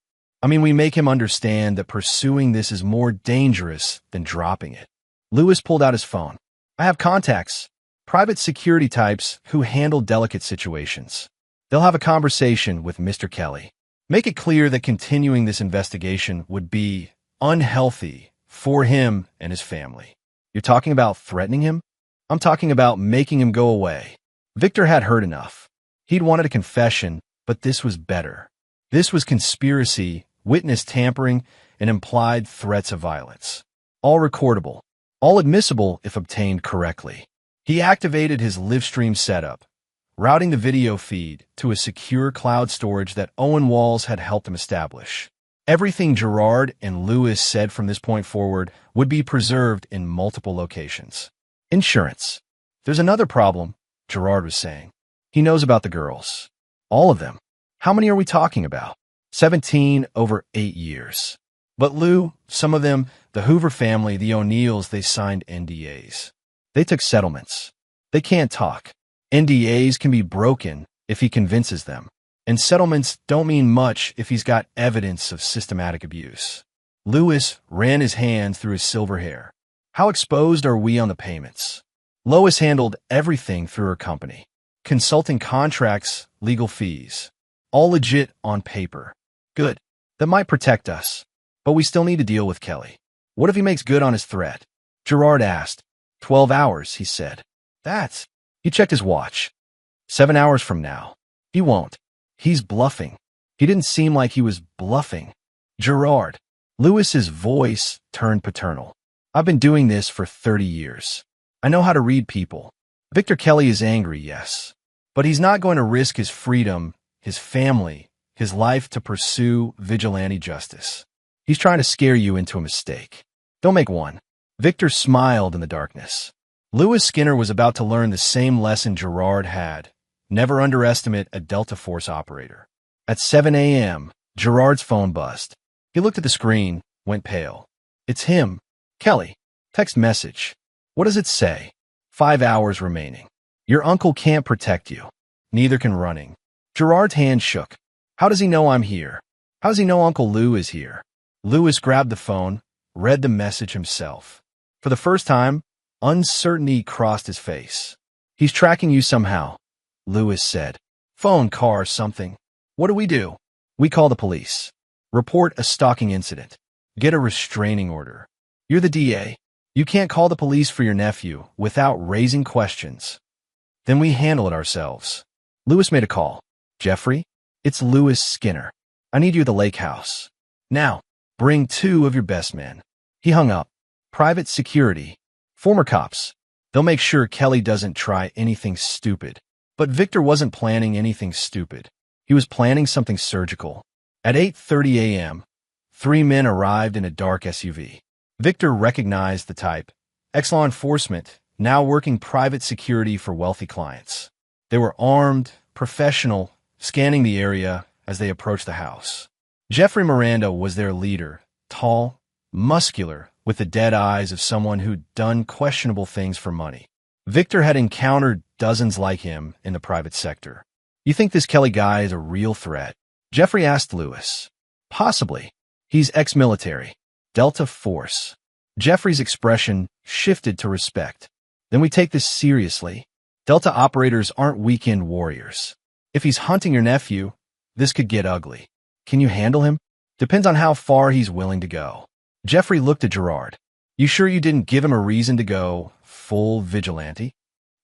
[SPEAKER 1] "I mean, we make him understand that pursuing this is more dangerous than dropping it." Lewis pulled out his phone. "I have contacts, private security types who handle delicate situations. They'll have a conversation with Mr. Kelly. Make it clear that continuing this investigation would be unhealthy for him and his family." "You're talking about threatening him?" "I'm talking about making him go away." Victor had heard enough. He'd wanted a confession, but this was better. This was conspiracy, witness tampering, and implied threats of violence. All recordable, all admissible if obtained correctly. He activated his Livestream setup, routing the video feed to a secure cloud storage that Owen Walls had helped him establish. Everything Gerard and Lewis said from this point forward would be preserved in multiple locations. Insurance. "There's another problem," Gerard was saying. "He knows about the girls. All of them. How many are we talking about?" 17 over 8 years. "But Lou, some of them, the Hoover family, the O'Neills, they signed NDAs. They took settlements. They can't talk. NDAs can be broken if he convinces them. And settlements don't mean much if he's got evidence of systematic abuse." Lewis ran his hands through his silver hair. "How exposed are we on the payments?" Lois handled everything through her company. Consulting contracts, legal fees. All legit on paper. Good. That might protect us. But we still need to deal with Kelly. "What if he makes good on his threat?" Gerard asked. 12 hours, he said. "That's..." He checked his watch. 7 hours from now. "He won't. He's bluffing." He didn't seem like he was bluffing. "Gerard." Lewis's voice turned paternal. "I've been doing this for 30 years. I know how to read people. Victor Kelly is angry, yes. But he's not going to risk his freedom, his family, his life to pursue vigilante justice. He's trying to scare you into a mistake. Don't make one." Victor smiled in the darkness. Lewis Skinner was about to learn the same lesson Gerard had. Never underestimate a Delta Force operator. At 7 a.m., Gerard's phone buzzed. He looked at the screen, went pale. "It's him. Kelly. Text message. What does it say?" 5 hours remaining. "Your uncle can't protect you. Neither can running." Gerard's hand shook. "How does he know I'm here? How does he know Uncle Lou is here?" Lewis grabbed the phone, read the message himself. For the first time, uncertainty crossed his face. "He's tracking you somehow," Lewis said. "Phone, car, something." "What do we do?" "We call the police. Report a stalking incident. Get a restraining order. You're the DA. You can't call the police for your nephew without raising questions. Then we handle it ourselves. Lewis made a call. Jeffrey, it's Lewis Skinner. I need you at the lake house. Now, bring 2 of your best men. He hung up. Private security. Former cops. They'll make sure Kelly doesn't try anything stupid. But Victor wasn't planning anything stupid. He was planning something surgical. At 8:30 a.m., 3 men arrived in a dark SUV. Victor recognized the type. Ex-law enforcement, now working private security for wealthy clients. They were armed, professional, scanning the area as they approached the house. Jeffrey Miranda was their leader, tall, muscular, with the dead eyes of someone who'd done questionable things for money. Victor had encountered dozens like him in the private sector. You think this Kelly guy is a real threat? Jeffrey asked Lewis. Possibly. He's ex-military. Delta Force. Jeffrey's expression shifted to respect. Then we take this seriously. Delta operators aren't weekend warriors. If he's hunting your nephew, this could get ugly. Can you handle him? Depends on how far he's willing to go. Jeffrey looked at Gerard. You sure you didn't give him a reason to go full vigilante?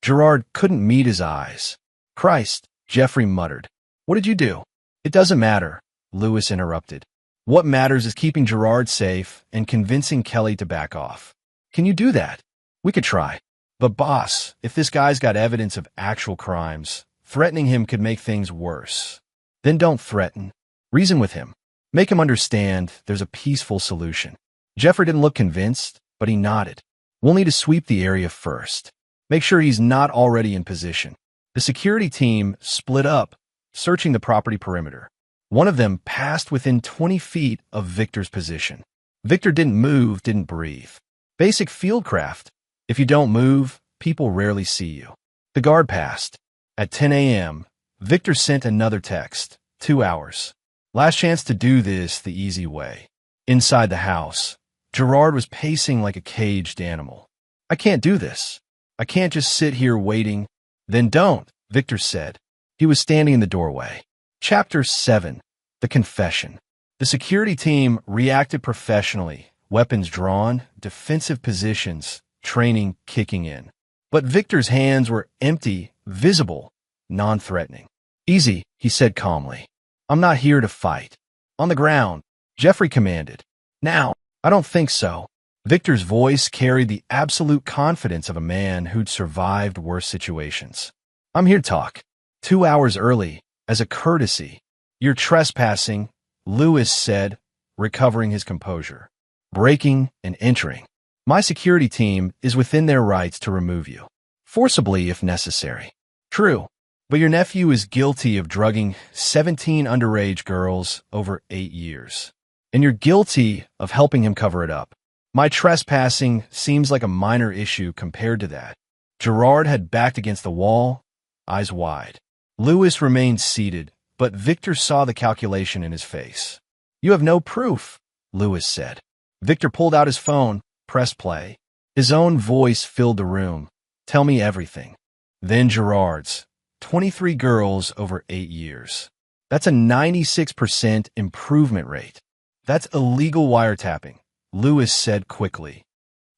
[SPEAKER 1] Gerard couldn't meet his eyes. Christ, Jeffrey muttered. What did you do? It doesn't matter, Lewis interrupted. What matters is keeping Gerard safe and convincing Kelly to back off. Can you do that? We could try. But boss, if this guy's got evidence of actual crimes, threatening him could make things worse. Then don't threaten. Reason with him. Make him understand there's a peaceful solution. Jeffrey didn't look convinced, but he nodded. We'll need to sweep the area first. Make sure he's not already in position. The security team split up, searching the property perimeter. One of them passed within 20 feet of Victor's position. Victor didn't move, didn't breathe. Basic fieldcraft. If you don't move, people rarely see you. The guard passed. At 10 a.m., Victor sent another text. 2 hours. Last chance to do this the easy way. Inside the house, Gerard was pacing like a caged animal. I can't do this. I can't just sit here waiting. Then don't, Victor said. He was standing in the doorway. Chapter 7. The Confession. The security team reacted professionally, weapons drawn, defensive positions, training kicking in. But Victor's hands were empty, visible, non-threatening. Easy, he said calmly. I'm not here to fight. On the ground, Jeffrey commanded. Now, I don't think so. Victor's voice carried the absolute confidence of a man who'd survived worse situations. I'm here to talk. 2 hours early, as a courtesy. You're trespassing, Lewis said, recovering his composure. Breaking and entering. My security team is within their rights to remove you. Forcibly if necessary. True, but your nephew is guilty of drugging 17 underage girls over 8 years. And you're guilty of helping him cover it up. My trespassing seems like a minor issue compared to that. Gerard had backed against the wall, eyes wide. Lewis remained seated, but Victor saw the calculation in his face. You have no proof, Lewis said. Victor pulled out his phone, pressed play. His own voice filled the room. Tell me everything. Then Gerard's. 23 girls over 8 years. That's a 96% improvement rate. That's illegal wiretapping, Lewis said quickly.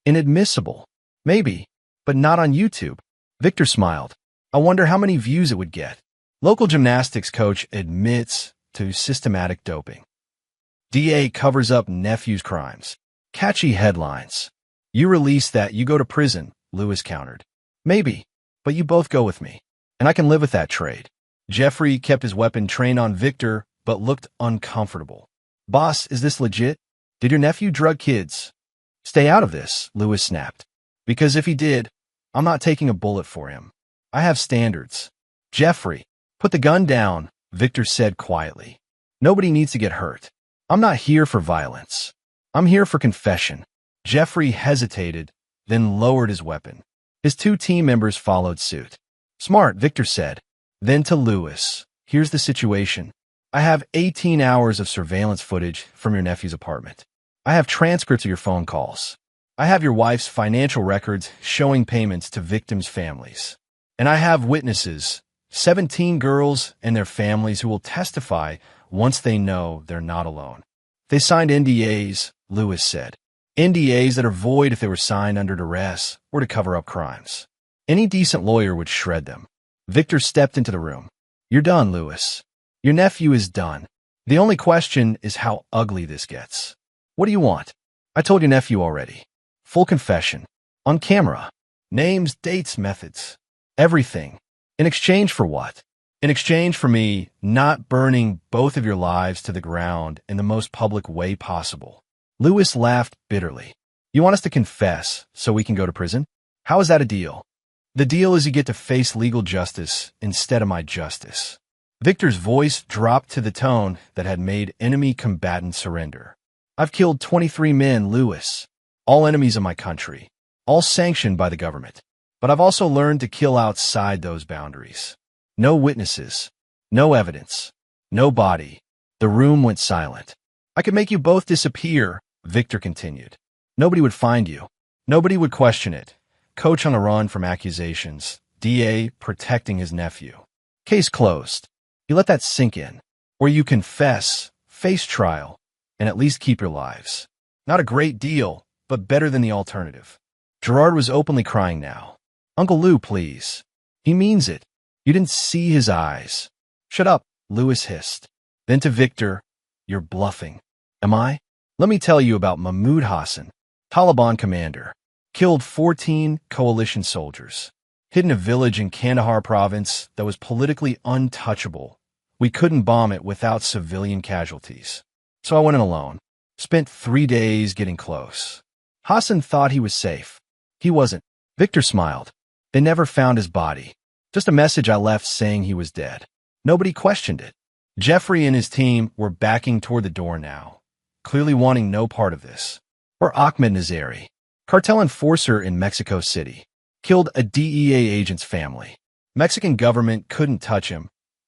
[SPEAKER 1] Inadmissible. Maybe, but not on YouTube. Victor smiled. I wonder how many views it would get. Local gymnastics coach admits to systematic doping. DA covers up nephew's crimes. Catchy headlines. You release that, you go to prison, Lewis countered. Maybe, but you both go with me. And I can live with that trade. Jeffrey kept his weapon trained on Victor, but looked uncomfortable. Boss, is this legit? Did your nephew drug kids? Stay out of this, Lewis snapped. Because if he did, I'm not taking a bullet for him. I have standards. Jeffrey, put the gun down, Victor said quietly. Nobody needs to get hurt. I'm not here for violence. I'm here for confession. Jeffrey hesitated, then lowered his weapon. His 2 team members followed suit. Smart, Victor said. Then to Lewis, here's the situation. I have 18 hours of surveillance footage from your nephew's apartment. I have transcripts of your phone calls. I have your wife's financial records showing payments to victims' families. And I have witnesses, 17 girls and their families who will testify once they know they're not alone. They signed NDAs, Lewis said. NDAs that are void if they were signed under duress or to cover up crimes. Any decent lawyer would shred them. Victor stepped into the room. You're done, Lewis. Your nephew is done. The only question is how ugly this gets. What do you want? I told your nephew already. Full confession. On camera. Names, dates, methods. Everything. In exchange for what? In exchange for me not burning both of your lives to the ground in the most public way possible. Lewis laughed bitterly. You want us to confess so we can go to prison? How is that a deal? The deal is you get to face legal justice instead of my justice. Victor's voice dropped to the tone that had made enemy combatants surrender. I've killed 23 men, Lewis. All enemies of my country. All sanctioned by the government. But I've also learned to kill outside those boundaries. No witnesses. No evidence. No body. The room went silent. I could make you both disappear, Victor continued. Nobody would find you. Nobody would question it. Coach on the run from accusations. DA protecting his nephew. Case closed. You let that sink in. Or you confess, face trial, and at least keep your lives. Not a great deal, but better than the alternative. Gerard was openly crying now. Uncle Lou, please. He means it. You didn't see his eyes. Shut up, Lewis hissed. Then to Victor, you're bluffing. Am I? Let me tell you about Mahmoud Hassan, Taliban commander. Killed 14 coalition soldiers. Hid in a village in Kandahar province that was politically untouchable. We couldn't bomb it without civilian casualties. So I went in alone. Spent 3 days getting close. Hassan thought he was safe. He wasn't. Victor smiled. They never found his body. Just a message I left saying he was dead. Nobody questioned it. Jeffrey and his team were backing toward the door now, clearly wanting no part of this. Or Ahmed Nazari, cartel enforcer in Mexico City, killed a DEA agent's family. Mexican government couldn't touch him,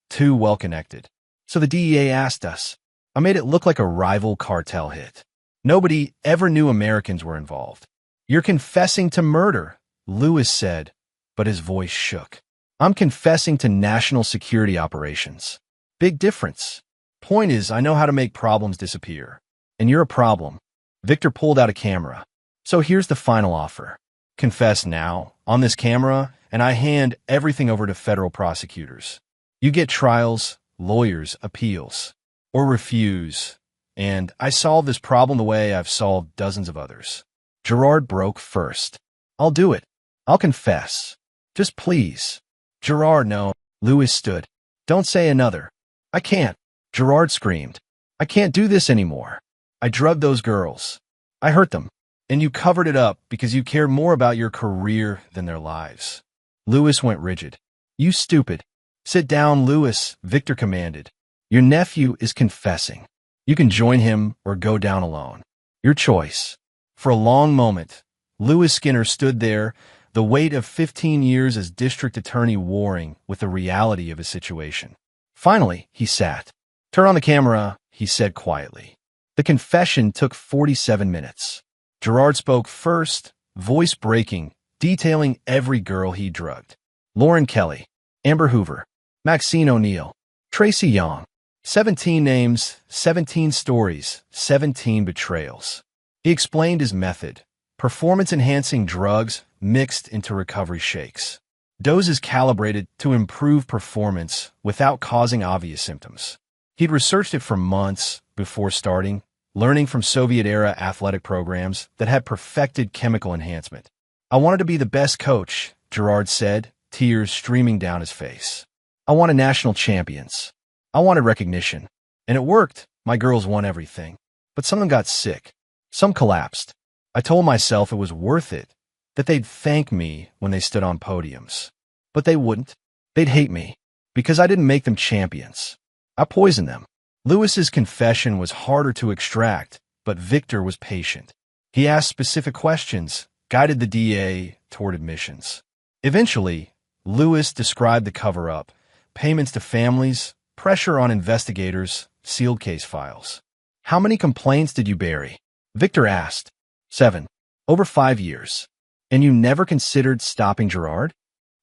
[SPEAKER 1] too well connected. So the DEA asked us. I made it look like a rival cartel hit. Nobody ever knew Americans were involved. You're confessing to murder, Lewis said, but his voice shook. I'm confessing to national security operations. Big difference. Point is, I know how to make problems disappear. And you're a problem. Victor pulled out a camera. So here's the final offer. Confess now, on this camera, and I hand everything over to federal prosecutors. You get trials, lawyers, appeals. Or refuse. And I solve this problem the way I've solved dozens of others. Gerard broke first. I'll do it. I'll confess. Just please. Gerard, no. Lewis stood. Don't say another. I can't. Gerard screamed. I can't do this anymore. I drugged those girls. I hurt them. And you covered it up because you cared more about your career than their lives. Lewis went rigid. You stupid. Sit down, Lewis, Victor commanded. Your nephew is confessing. You can join him or go down alone. Your choice. For a long moment, Lewis Skinner stood there, the weight of 15 years as district attorney warring with the reality of his situation. Finally, he sat. Turn on the camera, he said quietly. The confession took 47 minutes. Gerard spoke first, voice breaking, detailing every girl he drugged. Lauren Kelly, Amber Hoover, Maxine O'Neill, Tracy Young. 17 names, 17 stories, 17 betrayals. He explained his method. Performance-enhancing drugs mixed into recovery shakes. Doses calibrated to improve performance without causing obvious symptoms. He'd researched it for months before starting, learning from Soviet-era athletic programs that had perfected chemical enhancement. I wanted to be the best coach, Gerard said, tears streaming down his face. I wanted national champions. I wanted recognition. And it worked. My girls won everything. But some of them got sick. Some collapsed. I told myself it was worth it, that they'd thank me when they stood on podiums. But they wouldn't. They'd hate me, because I didn't make them champions. I poisoned them. Lewis's confession was harder to extract, but Victor was patient. He asked specific questions, guided the DA toward admissions. Eventually, Lewis described the cover-up, payments to families, pressure on investigators, sealed case files. How many complaints did you bury? Victor asked. 7. Over 5 years. And you never considered stopping Gerard?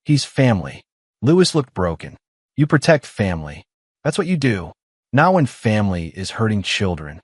[SPEAKER 1] He's family. Lewis looked broken. You protect family. That's what you do. Not when family is hurting children.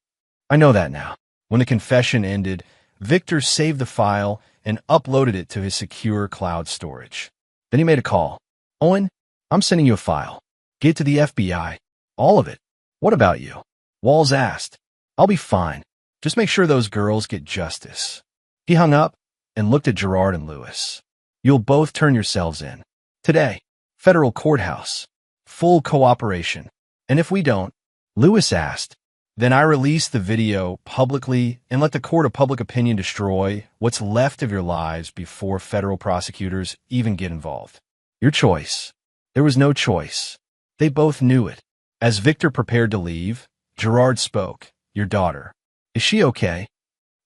[SPEAKER 1] I know that now. When the confession ended, Victor saved the file and uploaded it to his secure cloud storage. Then he made a call. Owen, I'm sending you a file. Get it to the FBI. All of it. What about you? Walls asked. I'll be fine. Just make sure those girls get justice. He hung up and looked at Gerard and Lewis. You'll both turn yourselves in. Today, federal courthouse. Full cooperation. And if we don't, Lewis asked, then I release the video publicly and let the court of public opinion destroy what's left of your lives before federal prosecutors even get involved. Your choice. There was no choice. They both knew it. As Victor prepared to leave, Gerard spoke. Your daughter. Is she okay?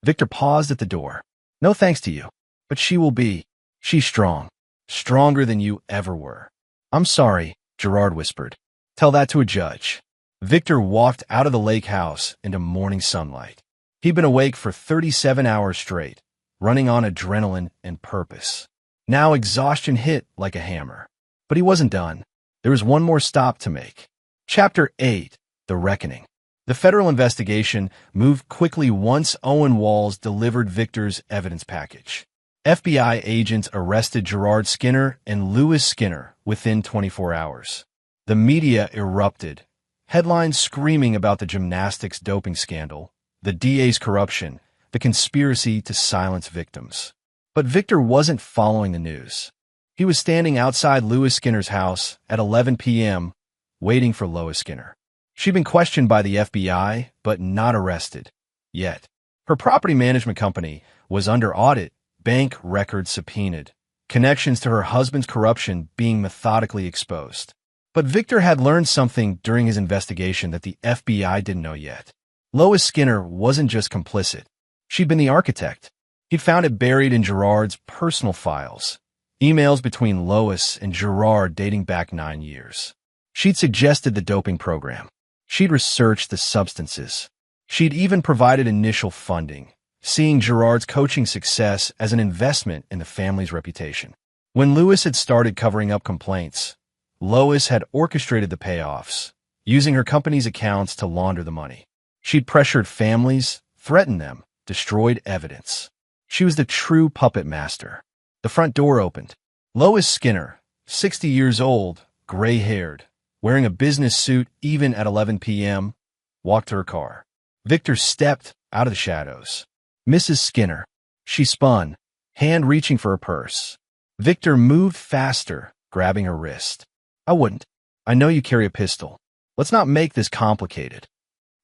[SPEAKER 1] Victor paused at the door. No thanks to you. But she will be. She's strong. Stronger than you ever were. I'm sorry, Gerard whispered. Tell that to a judge. Victor walked out of the lake house into morning sunlight. He'd been awake for 37 hours straight, running on adrenaline and purpose. Now exhaustion hit like a hammer. But he wasn't done. There was one more stop to make. Chapter 8, The Reckoning. The federal investigation moved quickly once Owen Walls delivered Victor's evidence package. FBI agents arrested Gerard Skinner and Lewis Skinner within 24 hours. The media erupted, headlines screaming about the gymnastics doping scandal, the DA's corruption, the conspiracy to silence victims. But Victor wasn't following the news. He was standing outside Lewis Skinner's house at 11 p.m., waiting for Lois Skinner. She'd been questioned by the FBI, but not arrested. Yet, her property management company was under audit, bank records subpoenaed, connections to her husband's corruption being methodically exposed. But Victor had learned something during his investigation that the FBI didn't know yet. Lois Skinner wasn't just complicit. She'd been the architect. He'd found it buried in Gerard's personal files, emails between Lois and Gerard dating back 9 years. She'd suggested the doping program. She'd researched the substances. She'd even provided initial funding, seeing Gerard's coaching success as an investment in the family's reputation. When Lewis had started covering up complaints, Lois had orchestrated the payoffs, using her company's accounts to launder the money. She'd pressured families, threatened them, destroyed evidence. She was the true puppet master. The front door opened. Lois Skinner, 60 years old, gray-haired, wearing a business suit even at 11 p.m., walked to her car. Victor stepped out of the shadows. Mrs. Skinner. She spun, hand reaching for her purse. Victor moved faster, grabbing her wrist. I wouldn't. I know you carry a pistol. Let's not make this complicated.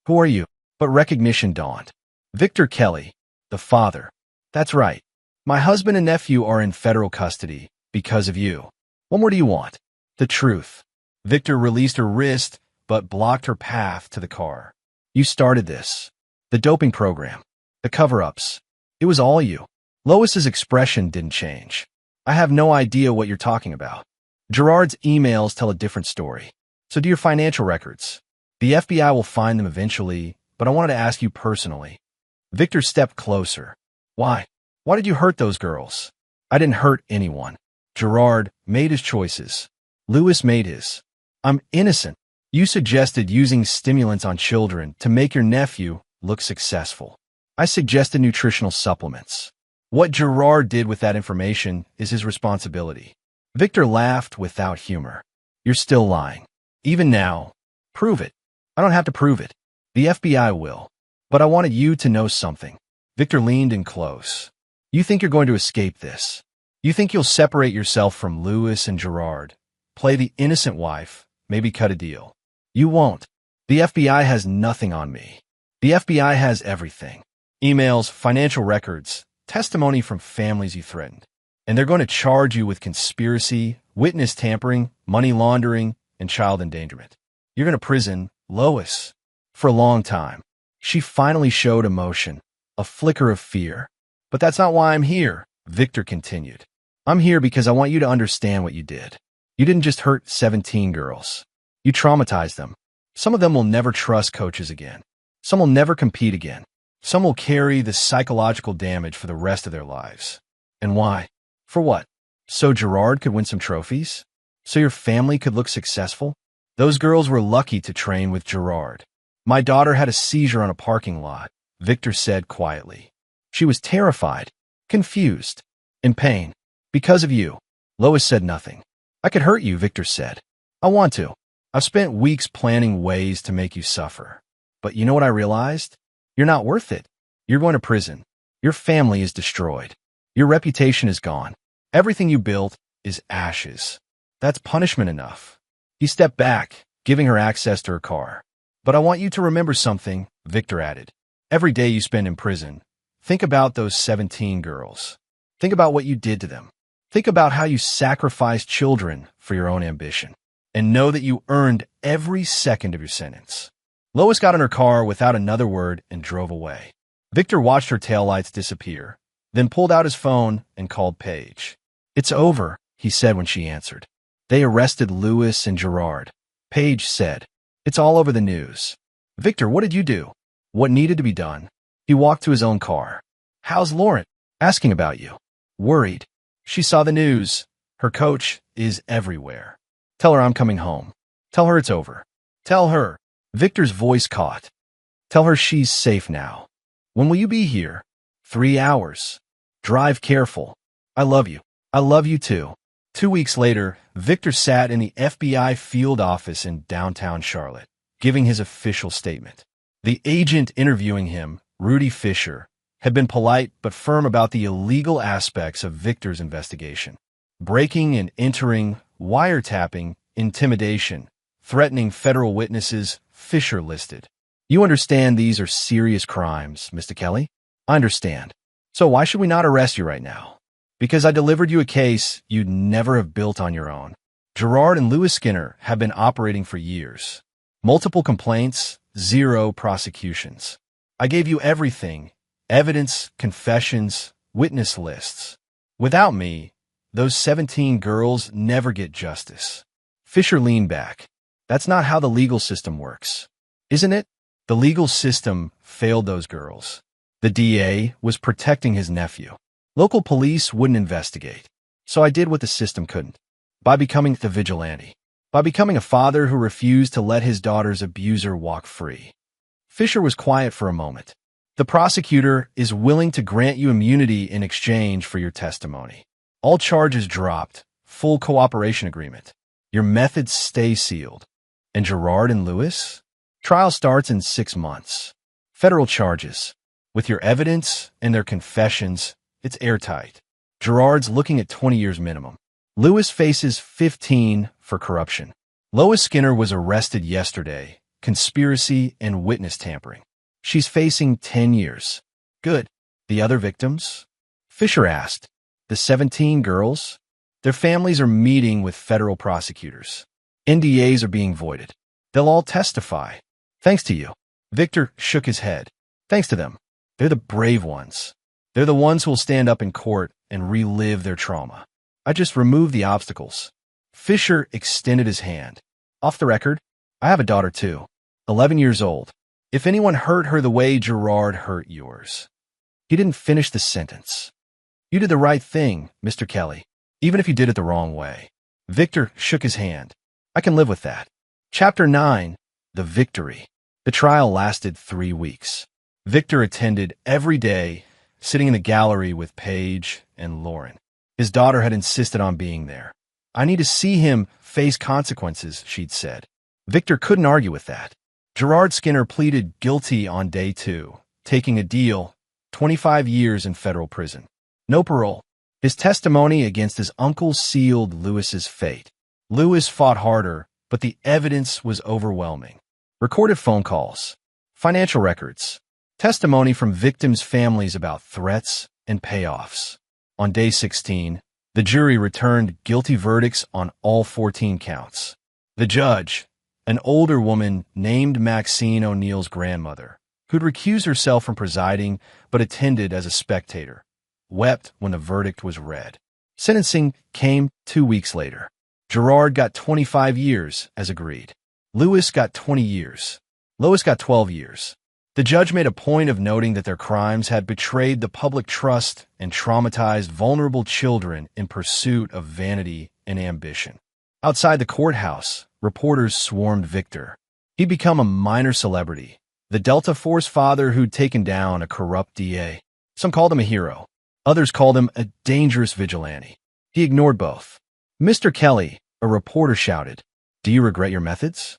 [SPEAKER 1] Who are you? But recognition dawned. Victor Kelly, the father. That's right. My husband and nephew are in federal custody because of you. What more do you want? The truth. Victor released her wrist, but blocked her path to the car. You started this. The doping program. The cover-ups. It was all you. Lois's expression didn't change. I have no idea what you're talking about. Gerard's emails tell a different story. So do your financial records. The FBI will find them eventually, but I wanted to ask you personally. Victor stepped closer. Why? Why did you hurt those girls? I didn't hurt anyone. Gerard made his choices. Lewis made his. I'm innocent. You suggested using stimulants on children to make your nephew look successful. I suggested nutritional supplements. What Gerard did with that information is his responsibility. Victor laughed without humor. You're still lying. Even now. Prove it. I don't have to prove it. The FBI will. But I wanted you to know something. Victor leaned in close. You think you're going to escape this. You think you'll separate yourself from Lewis and Gerard, play the innocent wife, maybe cut a deal. You won't. The FBI has nothing on me. The FBI has everything. Emails, financial records, testimony from families you threatened. And they're going to charge you with conspiracy, witness tampering, money laundering, and child endangerment. You're going to prison, Lois. For a long time. She finally showed emotion, a flicker of fear. But that's not why I'm here, Victor continued. I'm here because I want you to understand what you did. You didn't just hurt 17 girls. You traumatized them. Some of them will never trust coaches again. Some will never compete again. Some will carry the psychological damage for the rest of their lives. And why? For what? So Gerard could win some trophies? So your family could look successful? Those girls were lucky to train with Gerard. My daughter had a seizure on a parking lot, Victor said quietly. She was terrified, confused, in pain. Because of you. Lois said nothing. I could hurt you, Victor said. I want to. I've spent weeks planning ways to make you suffer. But you know what I realized? You're not worth it. You're going to prison. Your family is destroyed. Your reputation is gone. Everything you built is ashes. That's punishment enough. He stepped back, giving her access to her car. But I want you to remember something, Victor added. Every day you spend in prison, think about those 17 girls. Think about what you did to them. Think about how you sacrificed children for your own ambition. And know that you earned every second of your sentence. Lois got in her car without another word and drove away. Victor watched her taillights disappear, then pulled out his phone and called Paige. It's over, he said when she answered. They arrested Lewis and Gerard. Paige said, it's all over the news. Victor, what did you do? What needed to be done? He walked to his own car. How's Lauren? Asking about you. Worried. She saw the news. Her coach is everywhere. Tell her I'm coming home. Tell her it's over. Tell her. Victor's voice caught. Tell her she's safe now. When will you be here? 3 hours. Drive careful. I love you. I love you too. 2 weeks later, Victor sat in the FBI field office in downtown Charlotte, giving his official statement. The agent interviewing him, Rudy Fisher, had been polite but firm about the illegal aspects of Victor's investigation. Breaking and entering, wiretapping, intimidation, threatening federal witnesses, Fisher listed. You understand these are serious crimes, Mr. Kelly? I understand. So why should we not arrest you right now? Because I delivered you a case you'd never have built on your own. Gerard and Lewis Skinner have been operating for years. Multiple complaints, 0 prosecutions. I gave you everything. Evidence, confessions, witness lists. Without me, those 17 girls never get justice. Fisher leaned back. That's not how the legal system works. Isn't it? The legal system failed those girls. The DA was protecting his nephew. Local police wouldn't investigate. So I did what the system couldn't. By becoming the vigilante. By becoming a father who refused to let his daughter's abuser walk free. Fisher was quiet for a moment. The prosecutor is willing to grant you immunity in exchange for your testimony. All charges dropped. Full cooperation agreement. Your methods stay sealed. And Gerard and Lewis? Trial starts in 6 months. Federal charges. With your evidence and their confessions, it's airtight. Gerard's looking at 20 years minimum. Lewis faces 15 for corruption. Lois Skinner was arrested yesterday. Conspiracy and witness tampering. She's facing 10 years. Good. The other victims? Fisher asked. The 17 girls? Their families are meeting with federal prosecutors. NDAs are being voided. They'll all testify. Thanks to you. Victor shook his head. Thanks to them. They're the brave ones. They're the ones who'll stand up in court and relive their trauma. I just removed the obstacles. Fisher extended his hand. Off the record, I have a daughter too. 11 years old. If anyone hurt her the way Gerard hurt yours. He didn't finish the sentence. You did the right thing, Mr. Kelly, even if you did it the wrong way. Victor shook his hand. I can live with that. Chapter 9, The Victory. The trial lasted 3 weeks. Victor attended every day, sitting in the gallery with Paige and Lauren. His daughter had insisted on being there. I need to see him face consequences, she'd said. Victor couldn't argue with that. Gerard Skinner pleaded guilty on day 2, taking a deal, 25 years in federal prison. No parole. His testimony against his uncle sealed Lewis's fate. Lewis fought harder, but the evidence was overwhelming. Recorded phone calls, financial records, testimony from victims' families about threats and payoffs. On day 16, the jury returned guilty verdicts on all 14 counts. The judge, an older woman named Maxine O'Neill's grandmother, who'd recused herself from presiding but attended as a spectator, wept when the verdict was read. Sentencing came 2 weeks later. Gerard got 25 years, as agreed. Lewis got 20 years. Lois got 12 years. The judge made a point of noting that their crimes had betrayed the public trust and traumatized vulnerable children in pursuit of vanity and ambition. Outside the courthouse, reporters swarmed Victor. He'd become a minor celebrity, the Delta Force father who'd taken down a corrupt DA. Some called him a hero. Others called him a dangerous vigilante. He ignored both. "Mr. Kelly," a reporter shouted, "do you regret your methods?"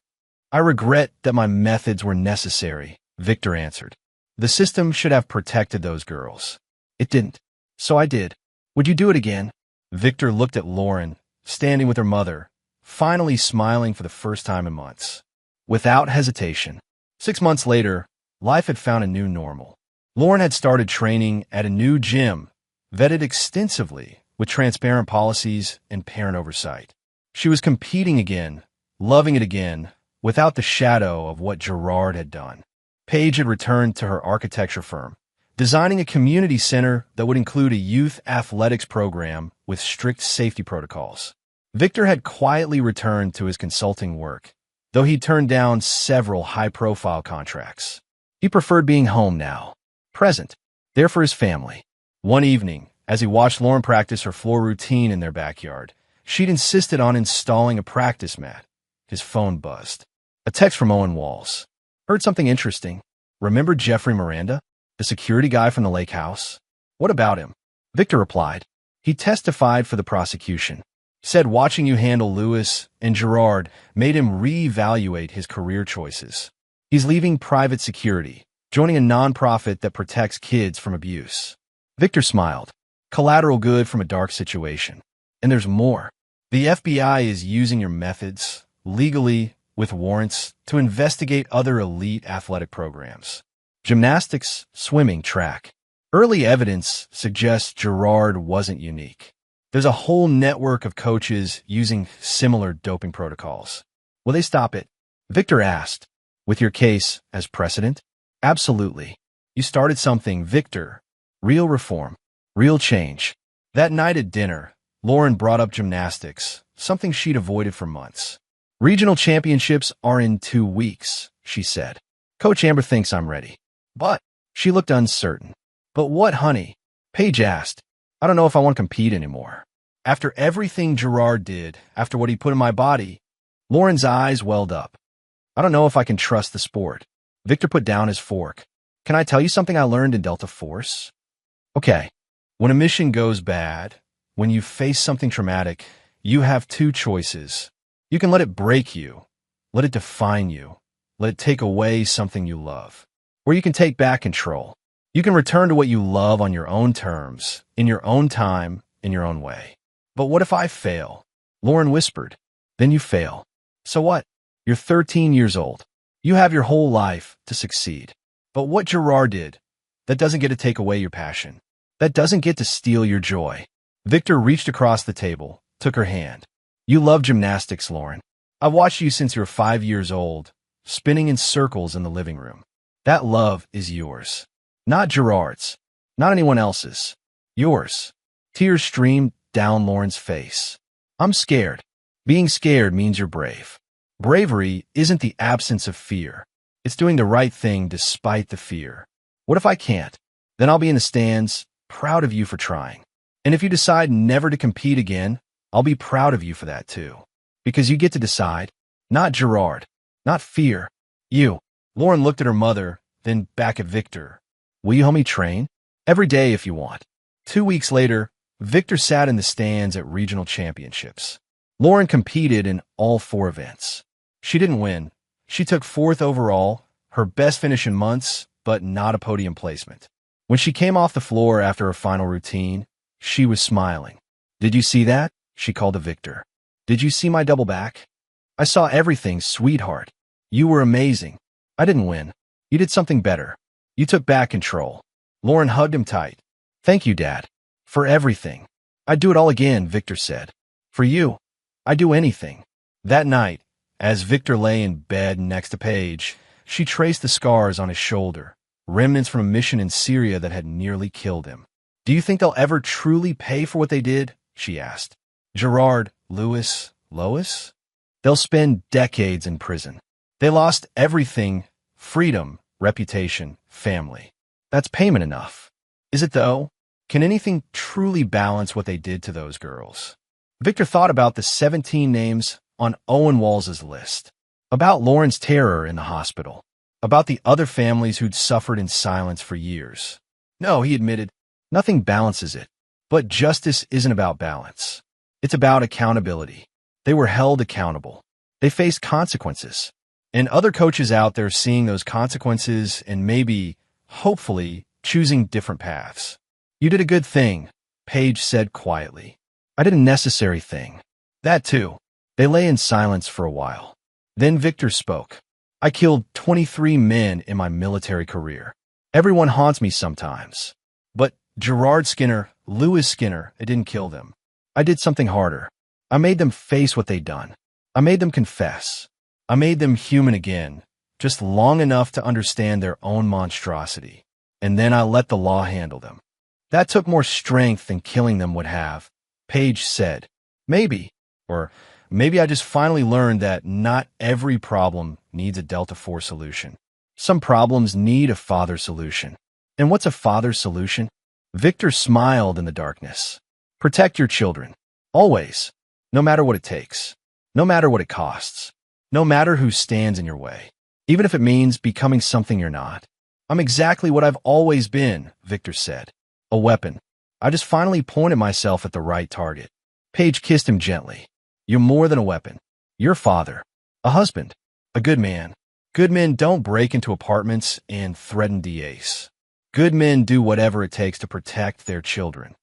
[SPEAKER 1] "I regret that my methods were necessary," Victor answered. "The system should have protected those girls. It didn't. So I did." "Would you do it again?" Victor looked at Lauren, standing with her mother, finally smiling for the first time in months. Without hesitation. 6 months later, life had found a new normal. Lauren had started training at a new gym, vetted extensively with transparent policies and parent oversight. She was competing again, loving it again, without the shadow of what Gerard had done. Paige had returned to her architecture firm, designing a community center that would include a youth athletics program with strict safety protocols. Victor had quietly returned to his consulting work, though he turned down several high-profile contracts. He preferred being home now, present, there for his family. One evening, as he watched Lauren practice her floor routine in their backyard, she'd insisted on installing a practice mat. His phone buzzed. A text from Owen Walls. "Heard something interesting. Remember Jeffrey Miranda, the security guy from the lake house? What about him?" Victor replied. "He testified for the prosecution. Said watching you handle Lewis and Gerard made him reevaluate his career choices. He's leaving private security, joining a nonprofit that protects kids from abuse." Victor smiled. Collateral good from a dark situation. And there's more. The FBI is using your methods, legally, with warrants, to investigate other elite athletic programs. Gymnastics, swimming, track. Early evidence suggests Gerard wasn't unique. There's a whole network of coaches using similar doping protocols. Will they stop it? Victor asked. With your case as precedent? Absolutely. You started something, Victor. Real reform. Real change. That night at dinner, Lauren brought up gymnastics, something she'd avoided for months. "Regional championships are in 2 weeks, she said. Coach Amber thinks I'm ready." "But," she looked uncertain. "But what, honey?" Paige asked. "I don't know if I want to compete anymore. After everything Gerard did, after what he put in my body." Lauren's eyes welled up. "I don't know if I can trust the sport." Victor put down his fork. "Can I tell you something I learned in Delta Force?" "Okay. When a mission goes bad, when you face something traumatic, you have 2 choices. You can let it break you, let it define you, let it take away something you love. Or you can take back control. You can return to what you love on your own terms, in your own time, in your own way." "But what if I fail?" Lauren whispered. "Then you fail. So what? You're 13 years old. You have your whole life to succeed. But what Gerard did, that doesn't get to take away your passion. That doesn't get to steal your joy." Victor reached across the table, took her hand. "You love gymnastics, Lauren. I've watched you since you were 5 years old, spinning in circles in the living room. That love is yours. Not Gerard's. Not anyone else's. Yours." Tears streamed down Lauren's face. "I'm scared. Being scared means you're brave. Bravery isn't the absence of fear. It's doing the right thing despite the fear. What if I can't? Then I'll be in the stands, proud of you for trying. And if you decide never to compete again, I'll be proud of you for that too. Because you get to decide. Not Gerard. Not fear. You." Lauren looked at her mother, then back at Victor. "Will you help me train? Every day if you want." 2 weeks later, Victor sat in the stands at regional championships. Lauren competed in all 4 events. She didn't win. She took 4th overall, her best finish in months, but not a podium placement. When she came off the floor after her final routine, she was smiling. "Did you see that?" she called to Victor. "Did you see my double back? I saw everything, sweetheart. You were amazing. I didn't win. You did something better. You took back control." Lauren hugged him tight. "Thank you, Dad. For everything. I'd do it all again," Victor said. "For you, I'd do anything." That night, as Victor lay in bed next to Paige, she traced the scars on his shoulder, remnants from a mission in Syria that had nearly killed him. "Do you think they'll ever truly pay for what they did?" she asked. "Gerard, Lewis, Lois? They'll spend decades in prison. They lost everything: freedom, reputation, family. That's payment enough. Is it though? Can anything truly balance what they did to those girls?" Victor thought about the 17 names on Owen Walls' list, about Lauren's terror in the hospital, about the other families who'd suffered in silence for years. No, he admitted, nothing balances it. But justice isn't about balance. It's about accountability. They were held accountable. They faced consequences. And other coaches out there seeing those consequences and maybe, hopefully, choosing different paths. You did a good thing, Paige said quietly. I did a necessary thing. That too. They lay in silence for a while. Then Victor spoke. I killed 23 men in my military career. Everyone haunts me sometimes. But Gerard Skinner, Lewis Skinner, it didn't kill them. I did something harder. I made them face what they'd done. I made them confess. I made them human again, just long enough to understand their own monstrosity. And then I let the law handle them. That took more strength than killing them would have, Paige said. Maybe. Or maybe I just finally learned that not every problem needs a Delta 4 solution. Some problems need a father solution. And what's a father's solution? Victor smiled in the darkness. Protect your children. Always. No matter what it takes. No matter what it costs. No matter who stands in your way. Even if it means becoming something you're not. I'm exactly what I've always been, Victor said. A weapon. I just finally pointed myself at the right target. Paige kissed him gently. You're more than a weapon. You're a father. A husband. A good man. Good men don't break into apartments and threaten DAs. Good men do whatever it takes to protect their children.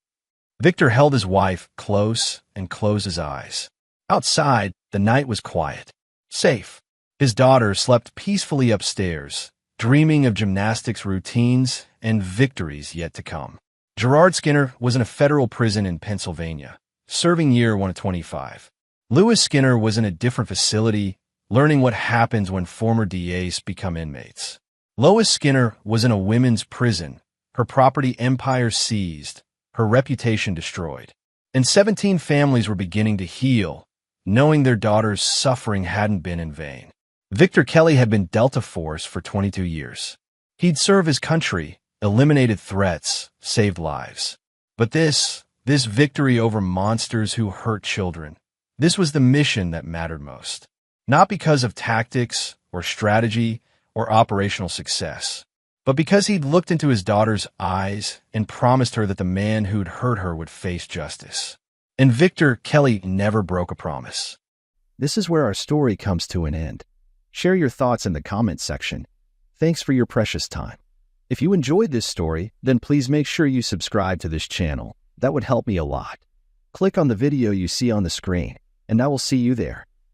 [SPEAKER 1] Victor held his wife close and closed his eyes. Outside, the night was quiet. Safe. His daughter slept peacefully upstairs, dreaming of gymnastics routines and victories yet to come. Gerard Skinner was in a federal prison in Pennsylvania, serving year 125. Lewis Skinner was in a different facility, learning what happens when former DAs become inmates. Lois Skinner was in a women's prison, her property empire seized, her reputation destroyed. And 17 families were beginning to heal, knowing their daughter's suffering hadn't been in vain. Victor Kelly had been Delta Force for 22 years. He'd served his country, eliminated threats, saved lives. But this victory over monsters who hurt children, this was the mission that mattered most. Not because of tactics or strategy or operational success, but because he'd looked into his daughter's eyes and promised her that the man who'd hurt her would face justice. And Victor Kelly never broke a promise.
[SPEAKER 2] This is where our story comes to an end. Share your thoughts in the comments section. Thanks for your precious time. If you enjoyed this story, then please make sure you subscribe to this channel. That would help me a lot. Click on the video you see on the screen, and I will see you there.